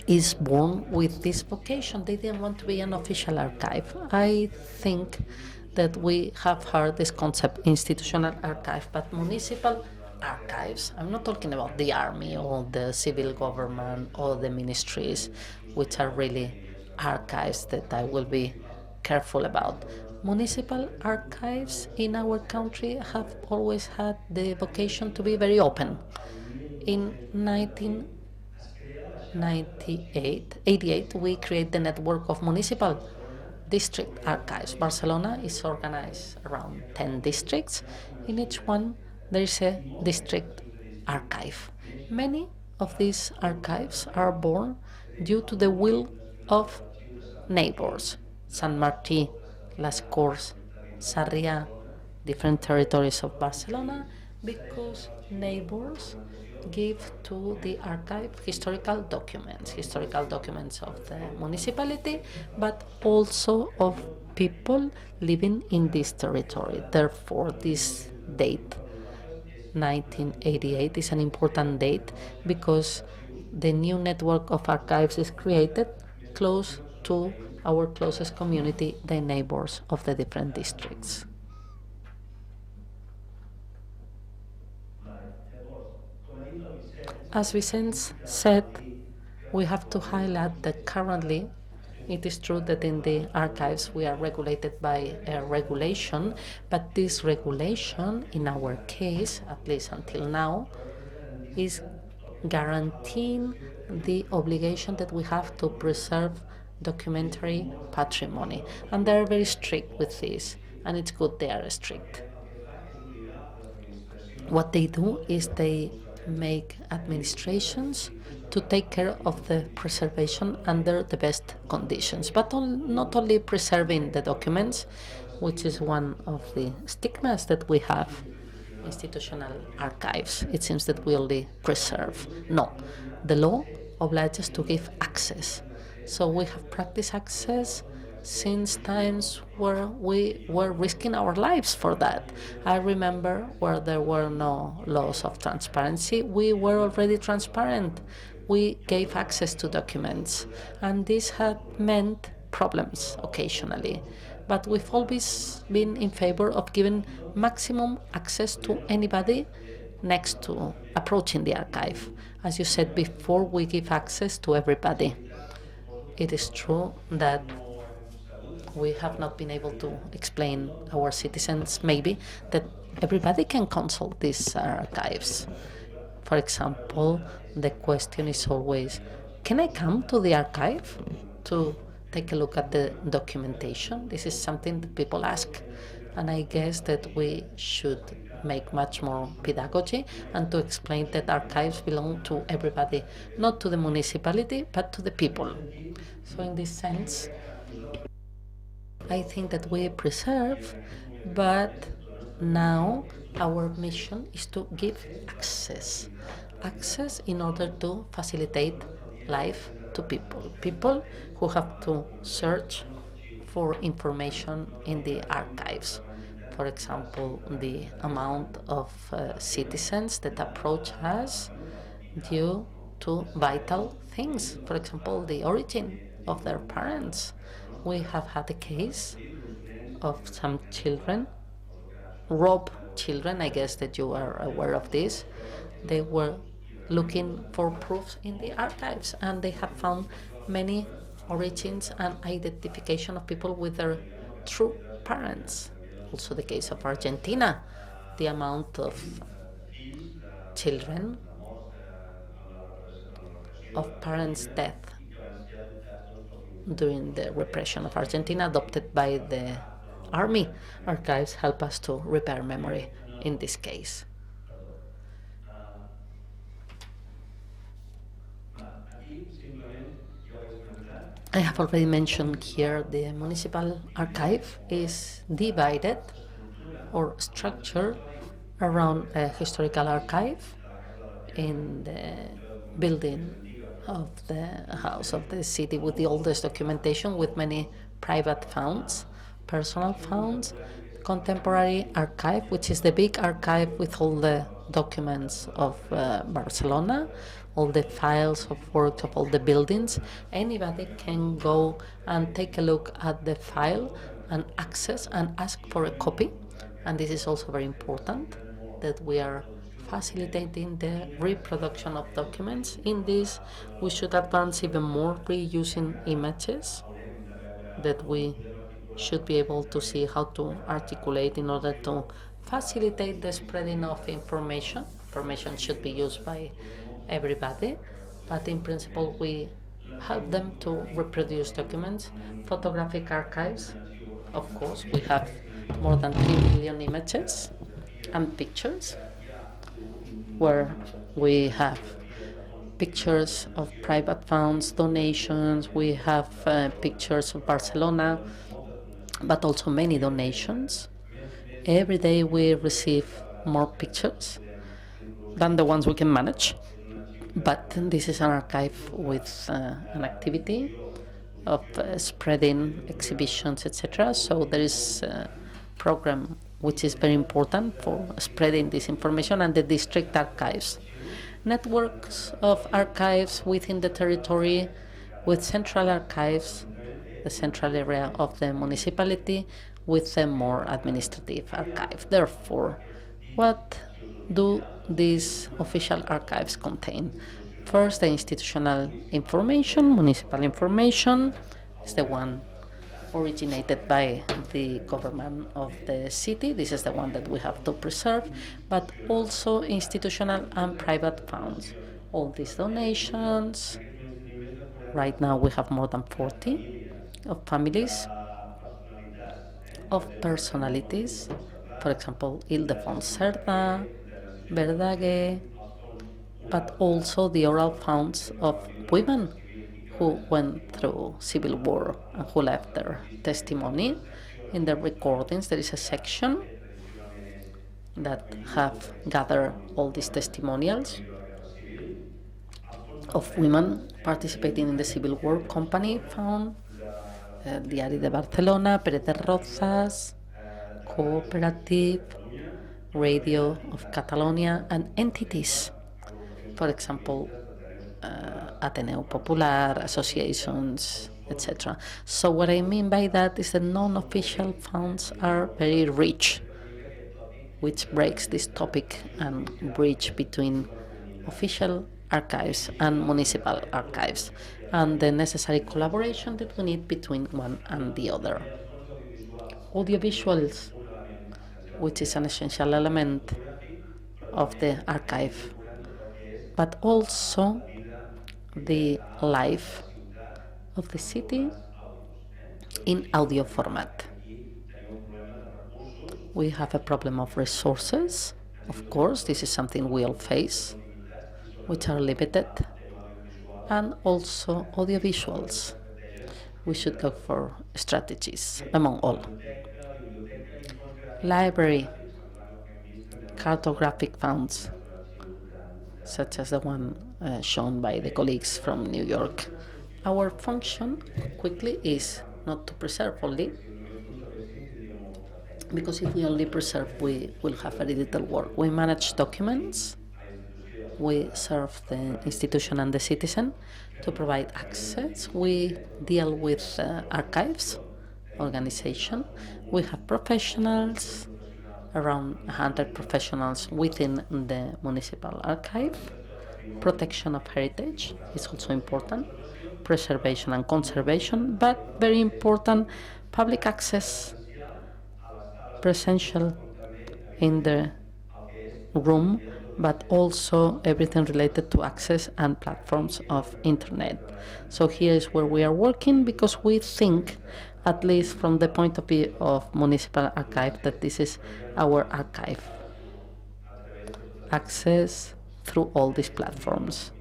is born with this vocation. They didn't want to be an official archive. I think that we have heard this concept, institutional archive, but municipal archives, I'm not talking about the army or the civil government or the ministries, which are really archives that I will be careful about. Municipal archives in our country have always had the vocation to be very open. In 1988, we create the network of municipal district archives. Barcelona is organized around 10 districts. In each one, there is a district archive. Many of these archives are born due to the will of neighbors. Sant Martí, Las Corts, Sarrià, different territories of Barcelona, because neighbors give to the archive historical documents of the municipality, but also of people living in this territory. Therefore, this date, 1988, is an important date because the new network of archives is created close to our closest community, the neighbors of the different districts. As Vicenç said, we have to highlight that currently it is true that in the archives we are regulated by a regulation, but this regulation, in our case, at least until now, is guaranteeing the obligation that we have to preserve documentary patrimony. And they're very strict with this, and it's good they are strict. What they do is they make administrations to take care of the preservation under the best conditions, but not only preserving the documents, which is one of the stigmas that we have. Institutional archives, it seems that we only preserve. No, the law obliges to give access. So we have practiced access since times where we were risking our lives for that. I remember where there were no laws of transparency, we were already transparent. We gave access to documents, and this had meant problems occasionally. But we've always been in favor of giving maximum access to anybody next to approaching the archive. As you said before, we give access to everybody. It is true that we have not been able to explain our citizens, maybe, that everybody can consult these archives. For example, the question is always, can I come to the archive to take a look at the documentation? This is something that people ask, and I guess that we should make much more pedagogy and to explain that archives belong to everybody, not to the municipality, but to the people. So in this sense, I think that we preserve, but now our mission is to give access. Access in order to facilitate life to people. People who have to search for information in the archives. For example, the amount of citizens that approach us due to vital things. For example, the origin of their parents. We have had a case of some children, robbed children, I guess that you are aware of this. They were looking for proofs in the archives, and they have found many origins and identification of people with their true parents. Also the case of Argentina, the amount of children of parents' death during the repression of Argentina adopted by the army. Archives help us to repair memory in this case. I have already mentioned here the municipal archive is divided or structured around a historical archive in the building of the house of the city with the oldest documentation, with many private funds, personal funds, contemporary archive, which is the big archive with all the documents of Barcelona, all the files of works of all the buildings. Anybody can go and take a look at the file and access and ask for a copy. And this is also very important, that we are facilitating the reproduction of documents. In this, we should advance even more reusing images, that we should be able to see how to articulate in order to facilitate the spreading of information. Information should be used by everybody, but in principle we help them to reproduce documents. Photographic archives, of course, we have more than 3 million images and pictures, where we have pictures of private funds, donations, we have pictures of Barcelona, but also many donations. Every day we receive more pictures than the ones we can manage, but this is an archive with an activity of spreading exhibitions, etc. So there is a program which is very important for spreading this information, and the district archives. Networks of archives within the territory with central archives, the central area of the municipality, with a more administrative archive. Therefore, what do these official archives contain? First, the institutional information, municipal information, is the one originated by the government of the city. This is the one that we have to preserve, but also institutional and private funds. All these donations, right now we have more than 40 of families, of personalities, for example, Ildefons Cerda, Verdague, but also the oral funds of women who went through civil war and who left their testimony. In the recordings, there is a section that have gathered all these testimonials of women participating in the civil war. Company found Diari de Barcelona, Pérez de Rozas, Cooperative, Radio of Catalonia, and entities. For example, Ateneo Popular, associations, etc. So what I mean by that is that non-official funds are very rich, which breaks this topic and bridge between official archives and municipal archives, and the necessary collaboration that we need between one and the other. Audiovisuals, which is an essential element of the archive, but also the life of the city in audio format. We have a problem of resources. Of course, this is something we all face, which are limited, and also audiovisuals. We should go for strategies among all. Library, cartographic funds, such as the one shown by the colleagues from New York. Our function, quickly, is not to preserve only, because if we only preserve, we will have very little work. We manage documents, we serve the institution and the citizen to provide access. We deal with archives, organization. We have professionals, around 100 professionals within the municipal archive. Protection of heritage is also important, preservation and conservation, but very important, public access, presential in the room, but also everything related to access and platforms of internet. So here is where we are working, because we think, at least from the point of view of municipal archive, that this is our archive. Access through all these platforms.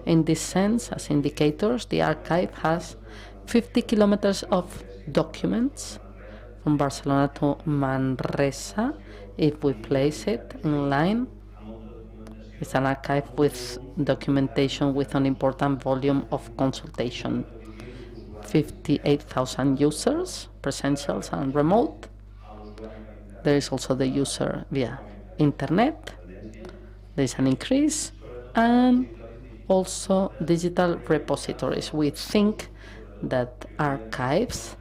In this sense, as indicators, the archive has 50 kilometers of documents from Barcelona to Manresa. If we place it in line, it's an archive with documentation with an important volume of consultation. 58,000 users, presentials and remote. There is also the user via internet. There is an increase, and also digital repositories. We think that archives,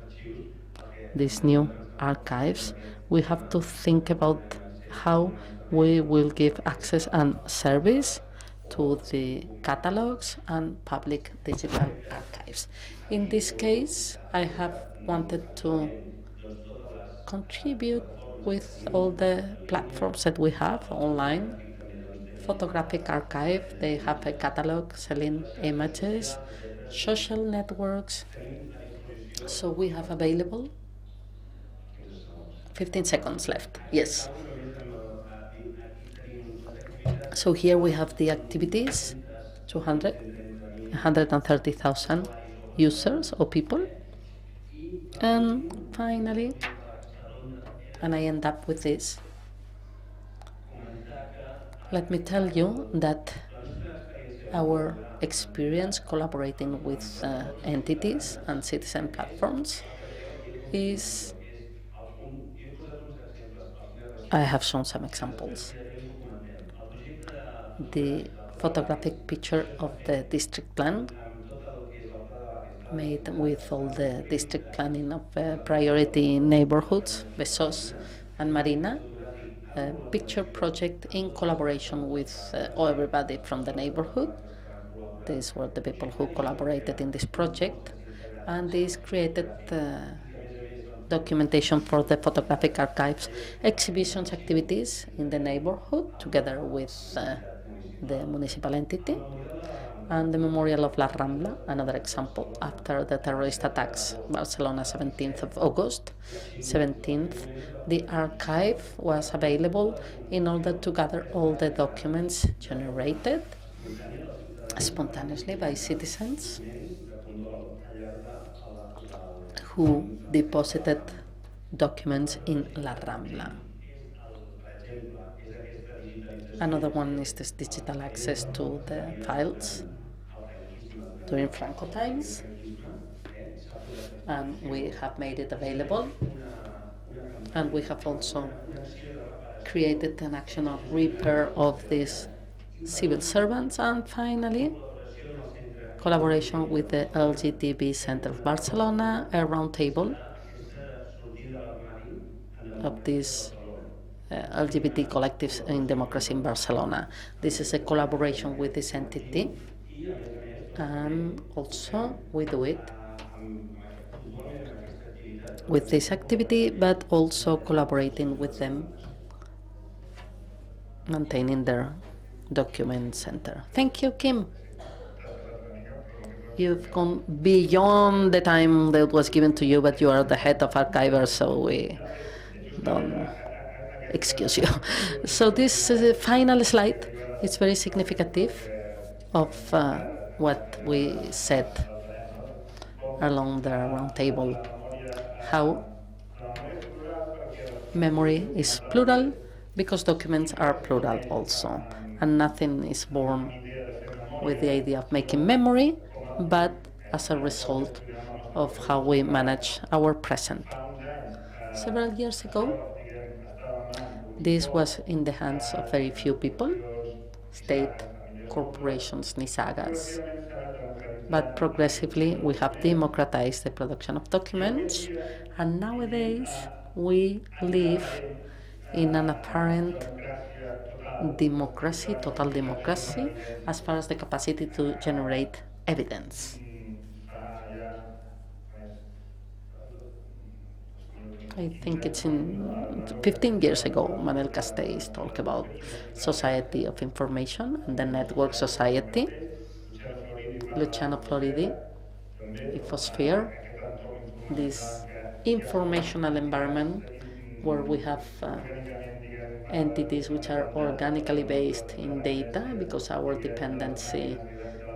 these new archives, we have to think about how we will give access and service to the catalogs and public digital archives. In this case, I have wanted to contribute with all the platforms that we have online. Photographic archive, they have a catalog selling images, social networks. So we have available 15 seconds left. Yes. So here we have the activities, 130,000 users or people. And finally, and I end up with this, let me tell you that our experience collaborating with entities and citizen platforms is, I have shown some examples. The photographic picture of the district plan, made with all the district planning of priority neighborhoods, Besos and Marina. A picture project in collaboration with everybody from the neighborhood. These were the people who collaborated in this project, and this created documentation for the photographic archives, exhibitions, activities in the neighborhood together with the municipal entity, and the memorial of La Rambla, another example, after the terrorist attacks, Barcelona, 17th of August, 17th. The archive was available in order to gather all the documents generated spontaneously by citizens who deposited documents in La Rambla. Another one is this digital access to the files during Franco times, and we have made it available. And we have also created an action of repair of these civil servants, and finally, collaboration with the LGTB Center of Barcelona, a roundtable of these LGBT collectives in democracy in Barcelona. This is a collaboration with this entity, and also we do it with this activity, but also collaborating with them, maintaining their document center. Thank you, Quim. You've gone beyond the time that was given to you, but you are the head of archivers, so we don't excuse you. So this is a final slide. It's very significant of what we said along the round table, how memory is plural because documents are plural also, and nothing is born with the idea of making memory, but as a result of how we manage our present. Several years ago, this was in the hands of very few people, state, corporations, ni sagas. But progressively, we have democratized the production of documents, and nowadays we live in an apparent democracy, total democracy, as far as the capacity to generate evidence. I think it's in 15 years ago, Manuel Castells talked about society of information and the network society. Luciano Floridi, Infosphere, this informational environment where we have entities which are organically based in data, because our dependency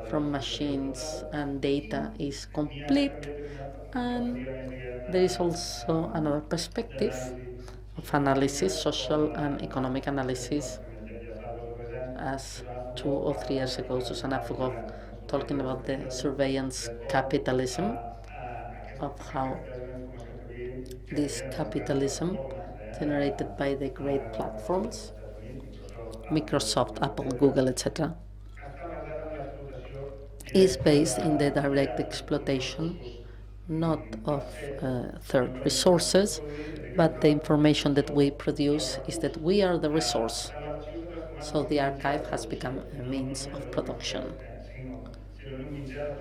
from machines and data is complete. And there is also another perspective of analysis, social and economic analysis, as 2 or 3 years ago, Susanna Fugov talking about the surveillance capitalism, of how this capitalism generated by the great platforms, Microsoft, Apple, Google, etc., is based in the direct exploitation not of third resources, but the information that we produce is that we are the resource. So the archive has become a means of production.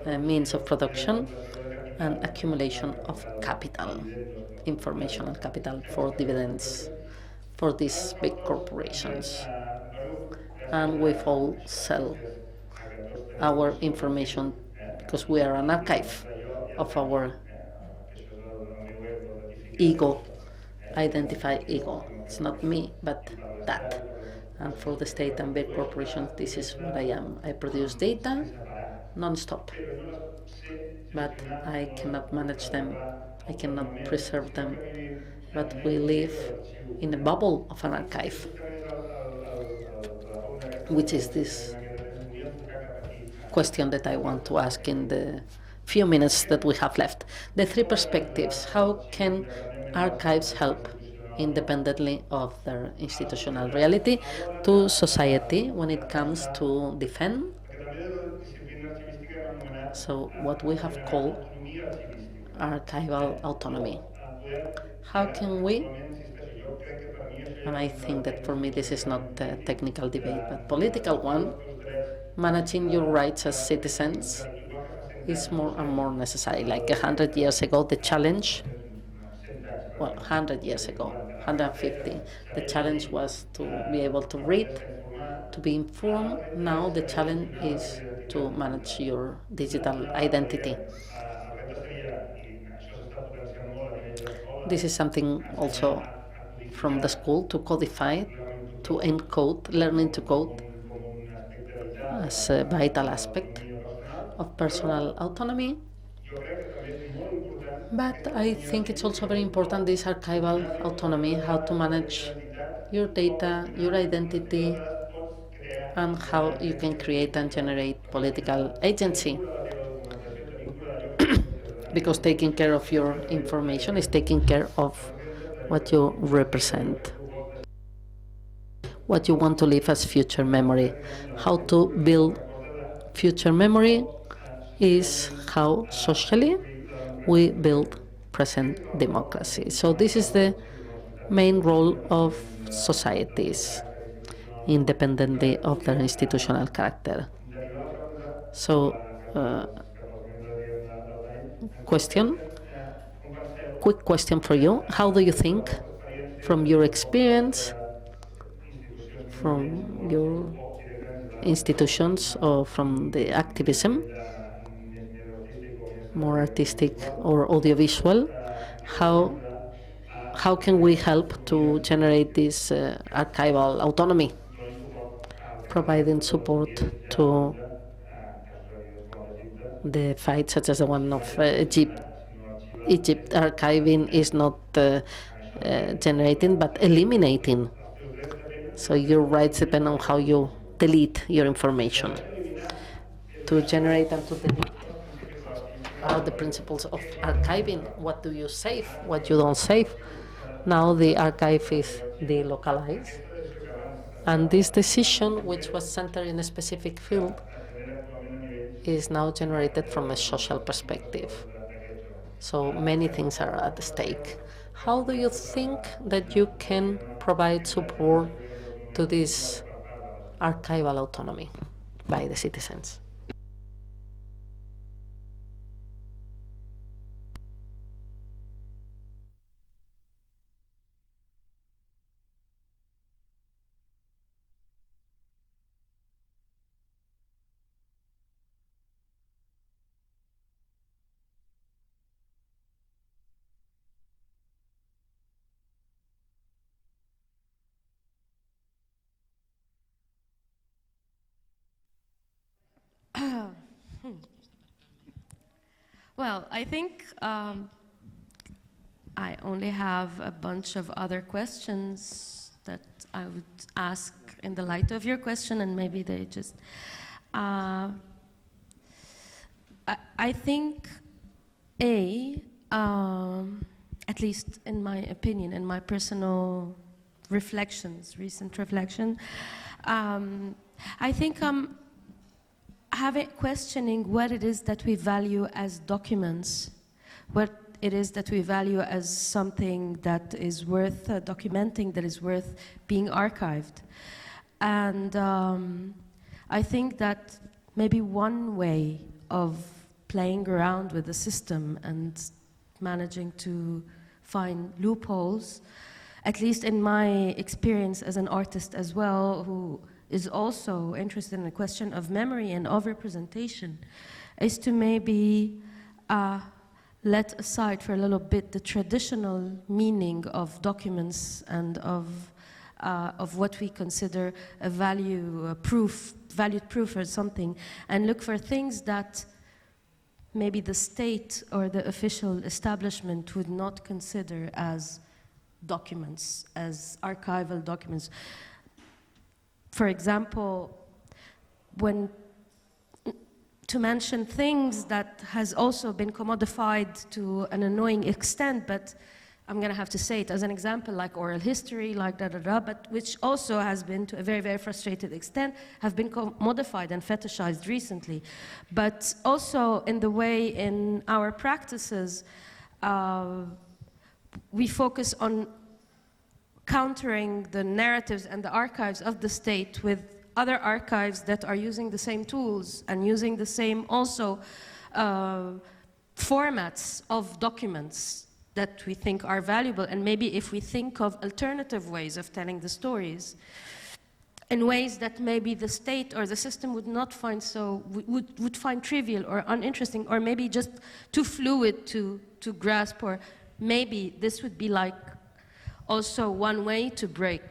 A means of production and accumulation of capital, informational capital for dividends for these big corporations. And we all sell our information because we are an archive of our ego, identified ego. It's not me, but that. And for the state and big corporations, this is what I am. I produce data non-stop, but I cannot manage them, I cannot preserve them, but we live in a bubble of an archive, which is this question that I want to ask in the few minutes that we have left. The 3 perspectives. How can archives help independently of their institutional reality, to society when it comes to defend. So what we have called archival autonomy. How can we, and I think that for me this is not a technical debate but political one, managing your rights as citizens is more and more necessary. Like 100 years ago, the challenge, well, 100 years ago, 150, the challenge was to be able to read, to be informed. Now the challenge is to manage your digital identity. This is something also from the school to codify, to encode, learning to code as a vital aspect of personal autonomy. But I think it's also very important, this archival autonomy, how to manage your data, your identity, and how you can create and generate political agency. Because taking care of your information is taking care of what you represent, what you want to leave as future memory. How to build future memory is how socially we build present democracy. So this is the main role of societies, independently of their institutional character. So, quick question for you. How do you think, from your experience, from your institutions, or from the activism, more artistic or audiovisual, how can we help to generate this archival autonomy, providing support to the fight such as the one of Egypt? Egypt archiving is not generating but eliminating. So your rights depend on how you delete your information. To generate and to delete are the principles of archiving. What do you save, what you don't save. Now the archive is delocalized, and this decision, which was centered in a specific field, is now generated from a social perspective. So many things are at stake. How do you think that you can provide support to this archival autonomy by the citizens? Well, I think I only have a bunch of other questions that I would ask in the light of your question, and maybe they just... I think, at least in my opinion, in my personal reflections, recent reflection, I think questioning what it is that we value as documents, what it is that we value as something that is worth documenting, that is worth being archived. And I think that maybe one way of playing around with the system and managing to find loopholes, at least in my experience as an artist as well, who is also interested in the question of memory and of representation, is to maybe let aside for a little bit the traditional meaning of documents and of what we consider a valued proof or something, and look for things that maybe the state or the official establishment would not consider as documents, as archival documents. For example, to mention things that has also been commodified to an annoying extent, but I'm going to have to say it as an example, like oral history, like but which also has been, to a very, very frustrated extent, have been modified and fetishized recently. But also in the way in our practices, we focus on countering the narratives and the archives of the state with other archives that are using the same tools and using the same also formats of documents that we think are valuable. And maybe if we think of alternative ways of telling the stories, in ways that maybe the state or the system would not find so, would find trivial or uninteresting, or maybe just too fluid to grasp, or maybe this would be like also one way to break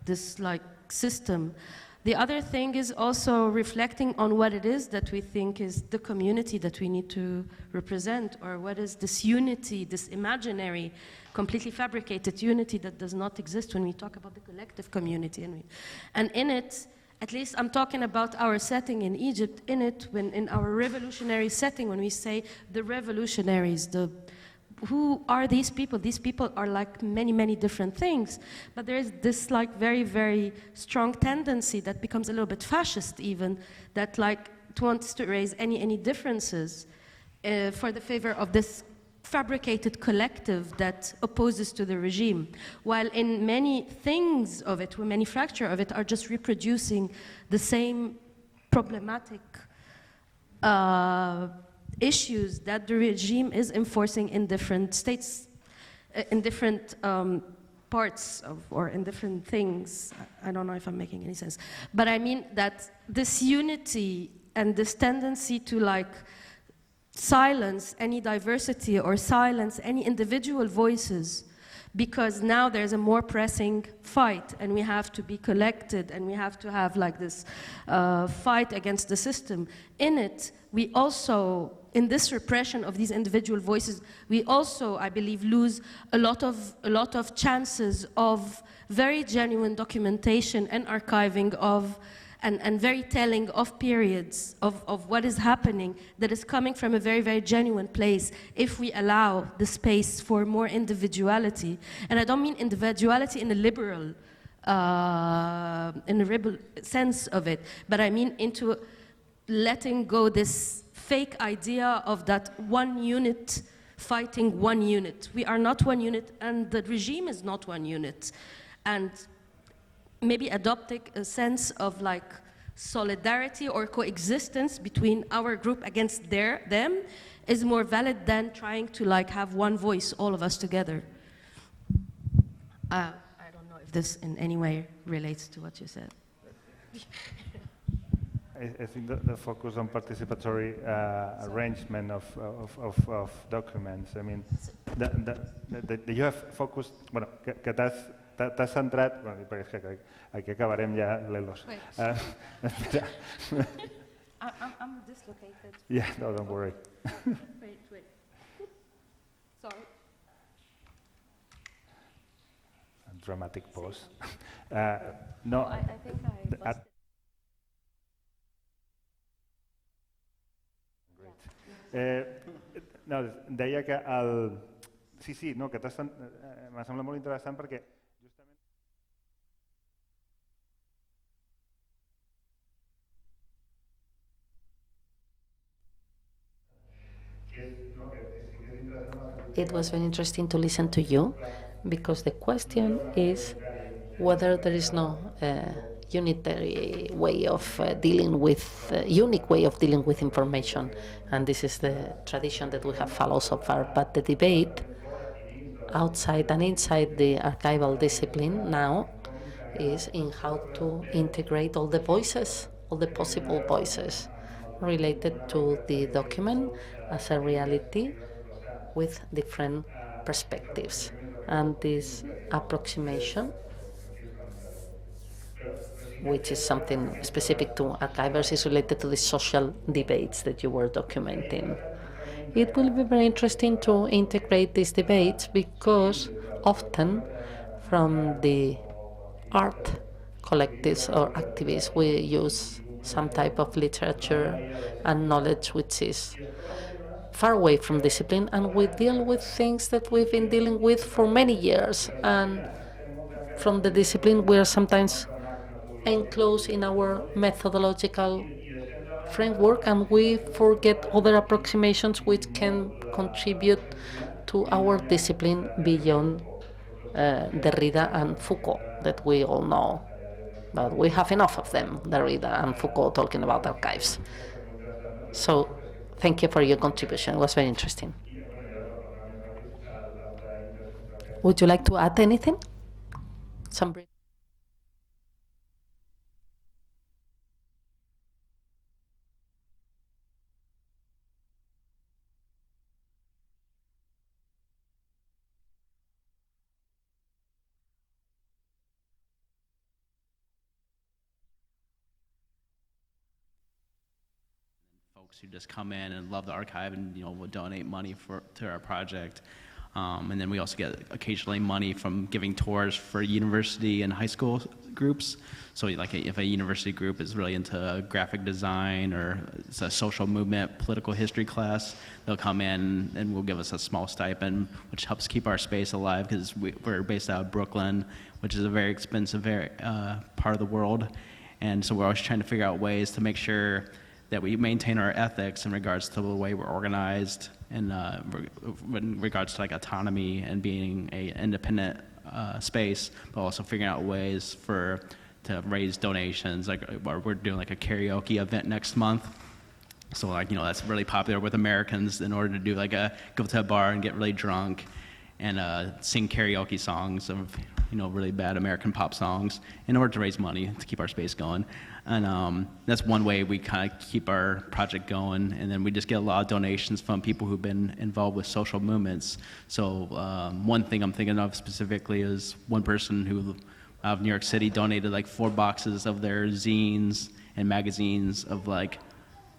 this like system. The other thing is also reflecting on what it is that we think is the community that we need to represent, or what is this unity, this imaginary, completely fabricated unity that does not exist when we talk about the collective community. And in it, at least I'm talking about our setting in Egypt, in it, when in our revolutionary setting, when we say the revolutionaries, who are these people? These people are like many, many different things, but there is this like very, very strong tendency that becomes a little bit fascist even, that like it wants to erase any differences for the favor of this fabricated collective that opposes to the regime, while in many things of it, many fracture of it, are just reproducing the same problematic issues that the regime is enforcing in different states, in different parts of, or in different things. I don't know if I'm making any sense. But I mean that this unity and this tendency to like silence any diversity or silence any individual voices, because now there's a more pressing fight and we have to be collected and we have to have like this fight against the system. In it, we also, in this repression of these individual voices, we also, I believe, lose a lot of chances of very genuine documentation and archiving of, and very telling of periods of what is happening that is coming from a very, very genuine place if we allow the space for more individuality. And I don't mean individuality in a liberal sense of it, but I mean into letting go this fake idea of that one unit fighting one unit. We are not one unit, and the regime is not one unit. And maybe adopting a sense of like solidarity or coexistence between our group against them is more valid than trying to like have one voice, all of us together. I don't know if this in any way relates to what you said. I think the focus on participatory arrangement of documents. I mean, you have focused, bueno, que t'has centrat, bueno, perquè és que aquí acabarem ja l'Elos. I'm dislocated. Yeah, no, don't worry. Wait. Sorry. A dramatic pause. No, I think I lost it. No, deia que sí, no, que m'ha semblat molt interessant perquè justament It was very interesting to listen to you, because the question is whether there is no unitary way of dealing with, unique way of dealing with information. And this is the tradition that we have followed so far. But the debate outside and inside the archival discipline now is in how to integrate all the voices, all the possible voices related to the document as a reality with different perspectives. And this approximation, which is something specific to archivers, is related to the social debates that you were documenting. It will be very interesting to integrate these debates, because often from the art collectives or activists we use some type of literature and knowledge which is far away from discipline, and we deal with things that we've been dealing with for many years. And from the discipline, we are sometimes enclosed in our methodological framework, and we forget other approximations which can contribute to our discipline beyond Derrida and Foucault, that we all know. But we have enough of them, Derrida and Foucault, talking about archives. So thank you for your contribution. It was very interesting. Would you like to add anything? Some brief. Folks who just come in and love the archive and will donate money to our project. And then we also get occasionally money from giving tours for university and high school groups. So like if a university group is really into graphic design or it's a social movement, political history class, they'll come in and will give us a small stipend, which helps keep our space alive because we're based out of Brooklyn, which is a very expensive part of the world. And so we're always trying to figure out ways to make sure that we maintain our ethics in regards to the way we're organized and in regards to like autonomy and being an independent space, but also figuring out ways to raise donations. Like we're doing like a karaoke event next month. So like, that's really popular with Americans in order to do like go to a bar and get really drunk and sing karaoke songs of, really bad American pop songs in order to raise money to keep our space going. And that's one way we kind of keep our project going. And then we just get a lot of donations from people who've been involved with social movements. So one thing I'm thinking of specifically is one person who out of New York City donated like 4 boxes of their zines and magazines of like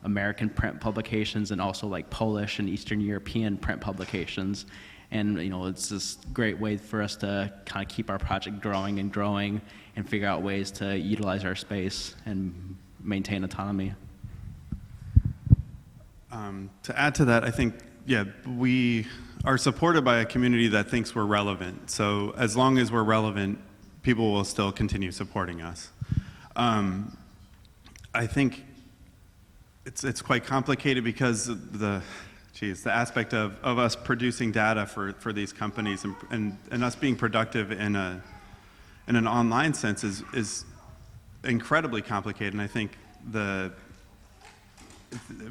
American print publications and also like Polish and Eastern European print publications. And it's this great way for us to kind of keep our project growing and figure out ways to utilize our space and maintain autonomy. To add to that, I think, we are supported by a community that thinks we're relevant. So as long as we're relevant, people will still continue supporting us. I think it's quite complicated because the aspect of us producing data for these companies and us being productive in an online sense is incredibly complicated. And I think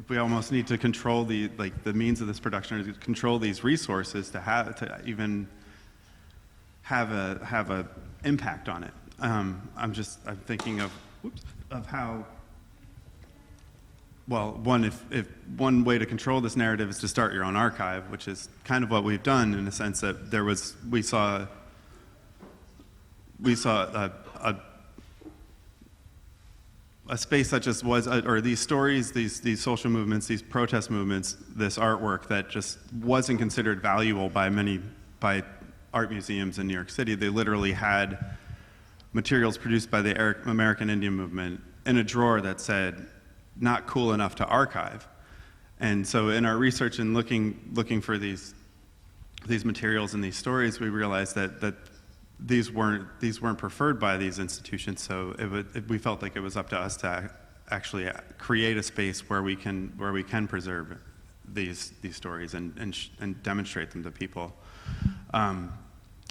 we almost need to control the means of this production, or to control these resources to even have a impact on it. I'm thinking of how. Well, if one way to control this narrative is to start your own archive, which is kind of what we've done in the sense that we saw a space such as or these stories, these social movements, these protest movements, this artwork that just wasn't considered valuable by art museums in New York City. They literally had materials produced by the American Indian movement in a drawer that said, not cool enough to archive. And so in our research and looking for these materials and these stories, we realized that these weren't preferred by these institutions. So we felt like it was up to us to actually create a space where we can preserve these stories and demonstrate them to people. And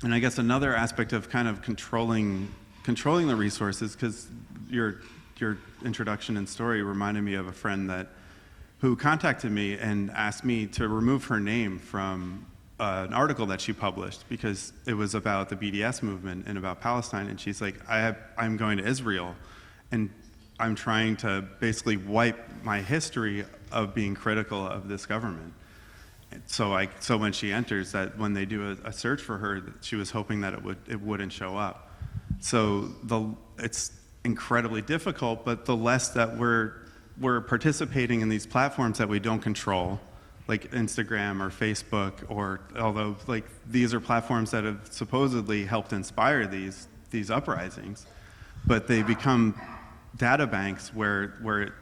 I guess another aspect of kind of controlling the resources, because your introduction and story reminded me of a friend who contacted me and asked me to remove her name from an article that she published because it was about the BDS movement and about Palestine. And she's like, I'm going to Israel and I'm trying to basically wipe my history of being critical of this government. So when she enters, that when they do a search for her, she was hoping that it wouldn't show up. So it's incredibly difficult, but the less that we're participating in these platforms that we don't control, like Instagram or Facebook, or although like these are platforms that have supposedly helped inspire these uprisings, but they become data banks where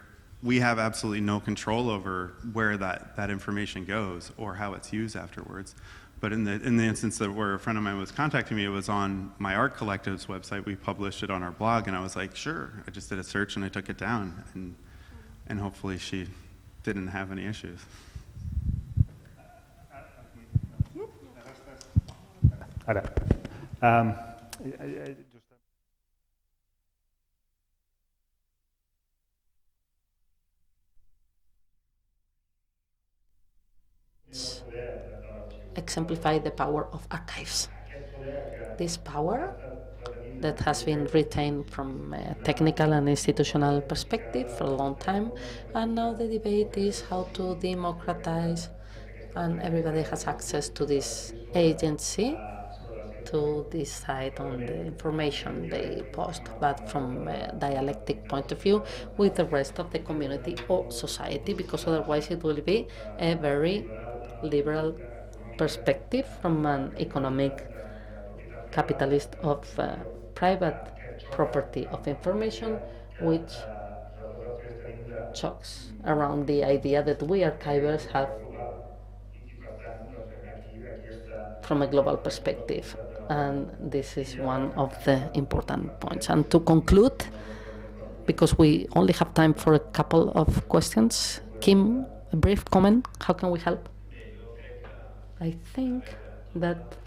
we have absolutely no control over where that information goes or how it's used afterwards. But in the instance that where a friend of mine was contacting me, it was on my art collective's website. We published it on our blog, and I was like, sure. I just did a search and I took it down, and hopefully she didn't have any issues. Ara. Exemplify the power of archives. This power that has been retained from a technical and institutional perspective for a long time, and now the debate is how to democratize, and everybody has access to this agency to decide on the information they post, but from a dialectic point of view with the rest of the community or society, because otherwise it will be a very liberal perspective from an economic capitalist of private property of information, which chokes around the idea that we archivers have from a global perspective. And this is one of the important points. And to conclude, because we only have time for a couple of questions, Quim, a brief comment, how can we help? I think that,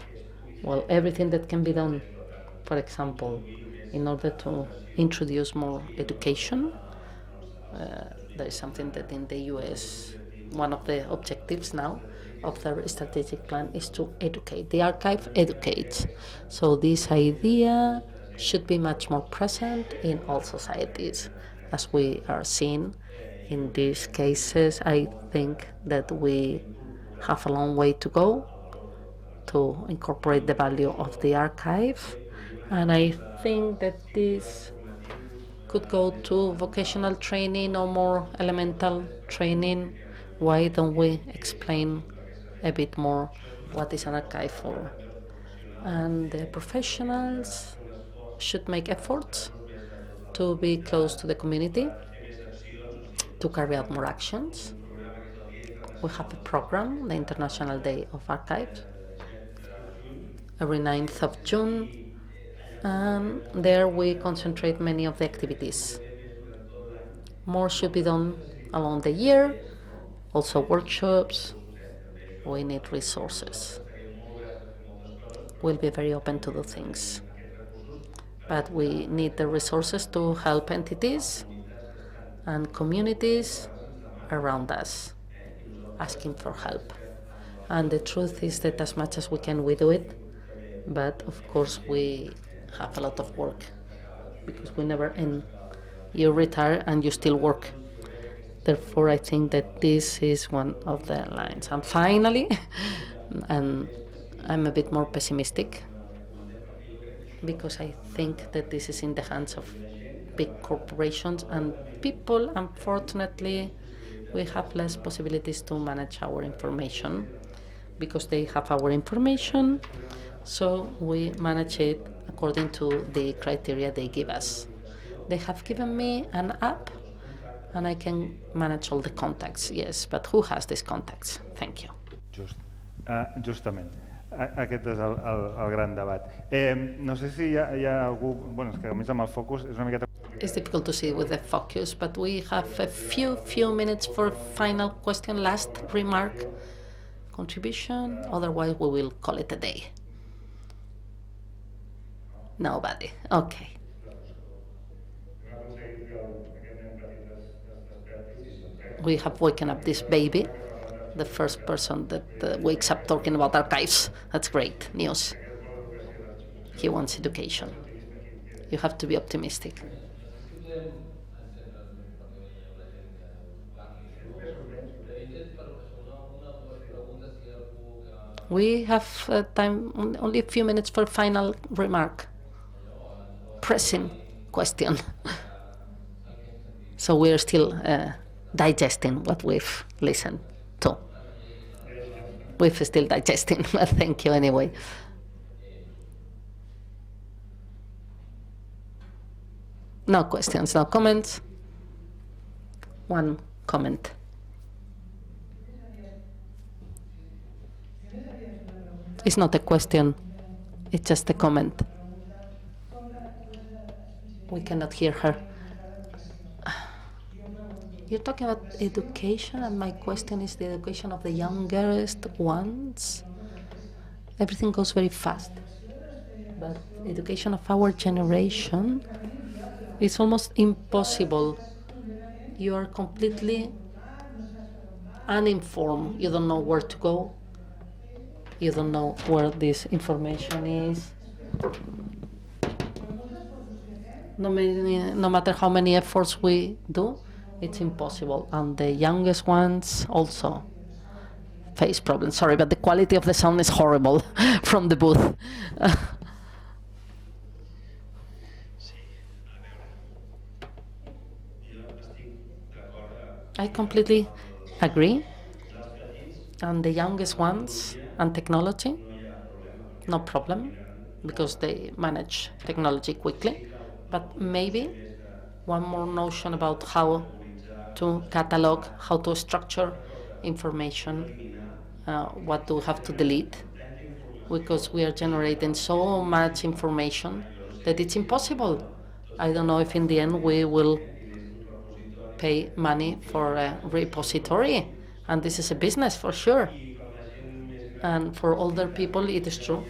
well, everything that can be done, for example, in order to introduce more education, there is something that in the US, one of the objectives now of the strategic plan is to educate. The archive educates. So this idea should be much more present in all societies. As we are seeing in these cases, I think that we have a long way to go to incorporate the value of the archive. And I think that this could go to vocational training or more elemental training. Why don't we explain a bit more what is an archive for? And the professionals should make efforts to be close to the community, to carry out more actions. We have a program, the International Day of Archives, every 9th of June, and there we concentrate many of the activities. More should be done along the year, also workshops. We need resources. We'll be very open to do things, but we need the resources to help entities and communities around us asking for help. And the truth is that as much as we can, we do it, but of course we have a lot of work because we never end. You retire and you still work. Therefore, I think that this is one of the lines. And finally, and I'm a bit more pessimistic because I think that this is in the hands of big corporations and people. Unfortunately, we have less possibilities to manage our information because they have our information, so we manage it according to the criteria they give us. They have given me an app and I can manage all the contacts, yes, but who has these contacts? Thank you. Justament. Aquest és el gran debat. No sé si hi ha algú... Bueno, és que a més amb el focus és una miqueta... It's difficult to see with the focus, but we have a few minutes for final question, last remark, contribution, otherwise we will call it a day. Nobody, okay. We have woken up this baby, the first person that wakes up talking about archives. That's great news. He wants education. You have to be optimistic. We have time, only a few minutes for final remark. Pressing question. So we're still digesting what we've listened to. We're still digesting, but thank you anyway. No questions, no comments. one comment. It's not a question, it's just a comment. We cannot hear her. You're talking about education, and my question is the education of the youngest ones. Everything goes very fast. But education of our generation is almost impossible. You are completely uninformed. You don't know where to go. You don't know where this information is. No matter how many efforts we do, it's impossible. And the youngest ones also face problems. Sorry, but the quality of the sound is horrible from the booth. I completely agree. And the youngest ones and technology, no problem, because they manage technology quickly. But maybe one more notion about how to catalog, how to structure information, what do we have to delete, because we are generating so much information that it's impossible. I don't know if in the end we will pay money for a repository, and this is a business for sure. And for older people, it is true.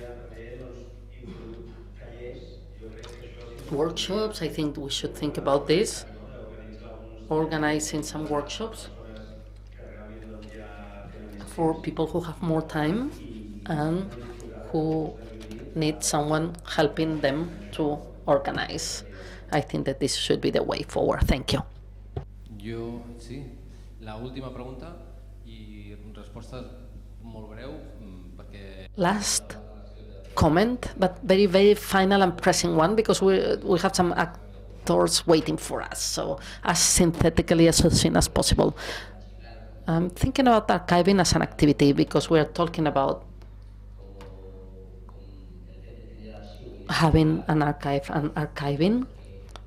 Workshops, I think we should think about this, organizing some workshops for people who have more time and who need someone helping them to organize. I think that this should be the way forward. Thank you. Jo, sí. La última pregunta i resposta molt breu, perquè... Last comment, but very, very final and pressing one, because we have some actors waiting for us, so as synthetically as soon as possible. I'm thinking about archiving as an activity, because we are talking about having an archive and archiving.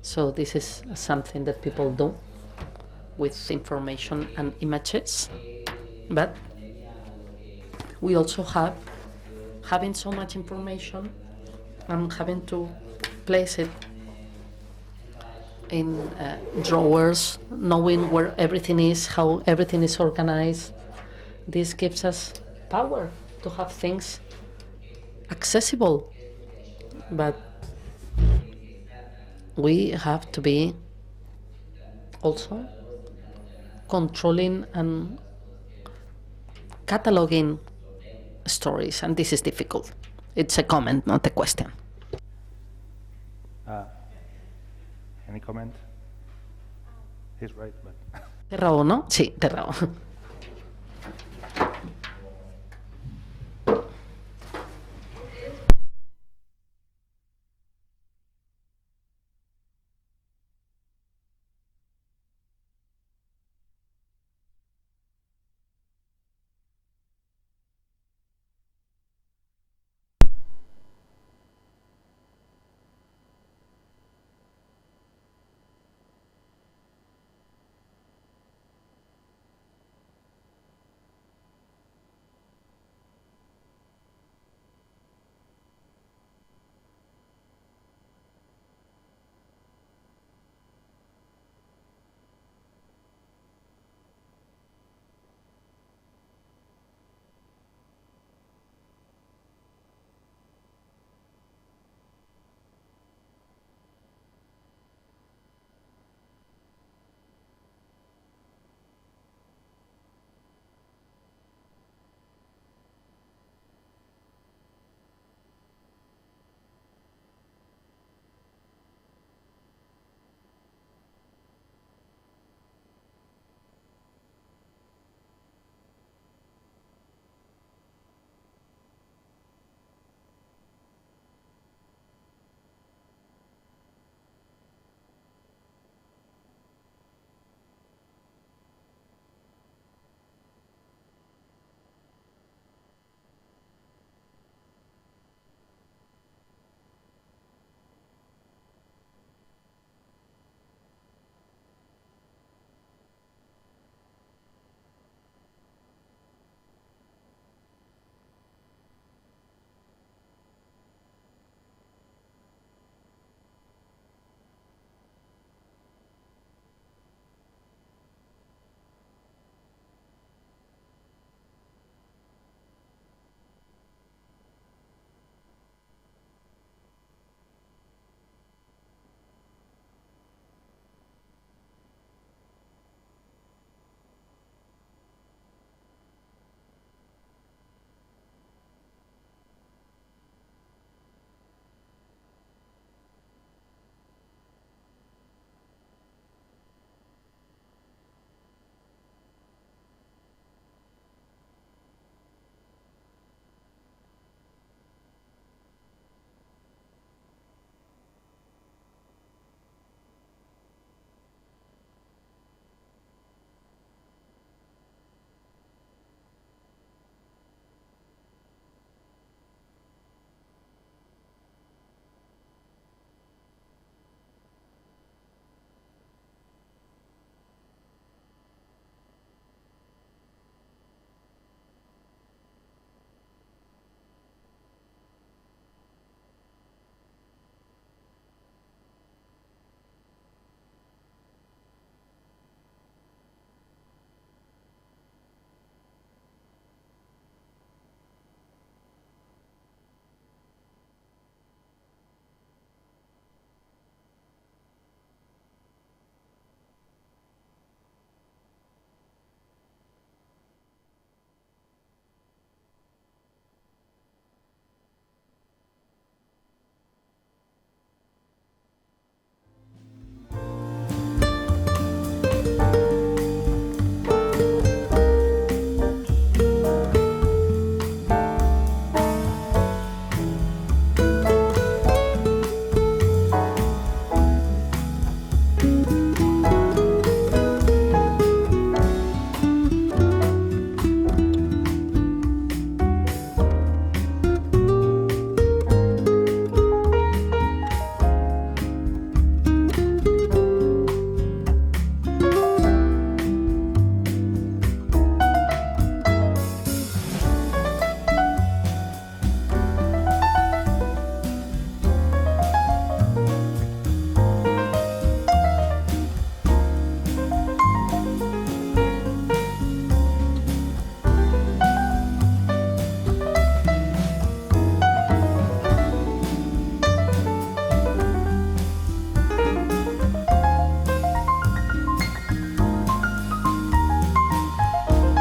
So this is something that people do with information and images. But we also have having so much information and having to place it in drawers, knowing where everything is, how everything is organized. This gives us power to have things accessible. But we have to be also controlling and cataloging stories, and this is difficult. It's a comment, not a question. Any comment? He's right, but... Té raó, no? Sí, té raó.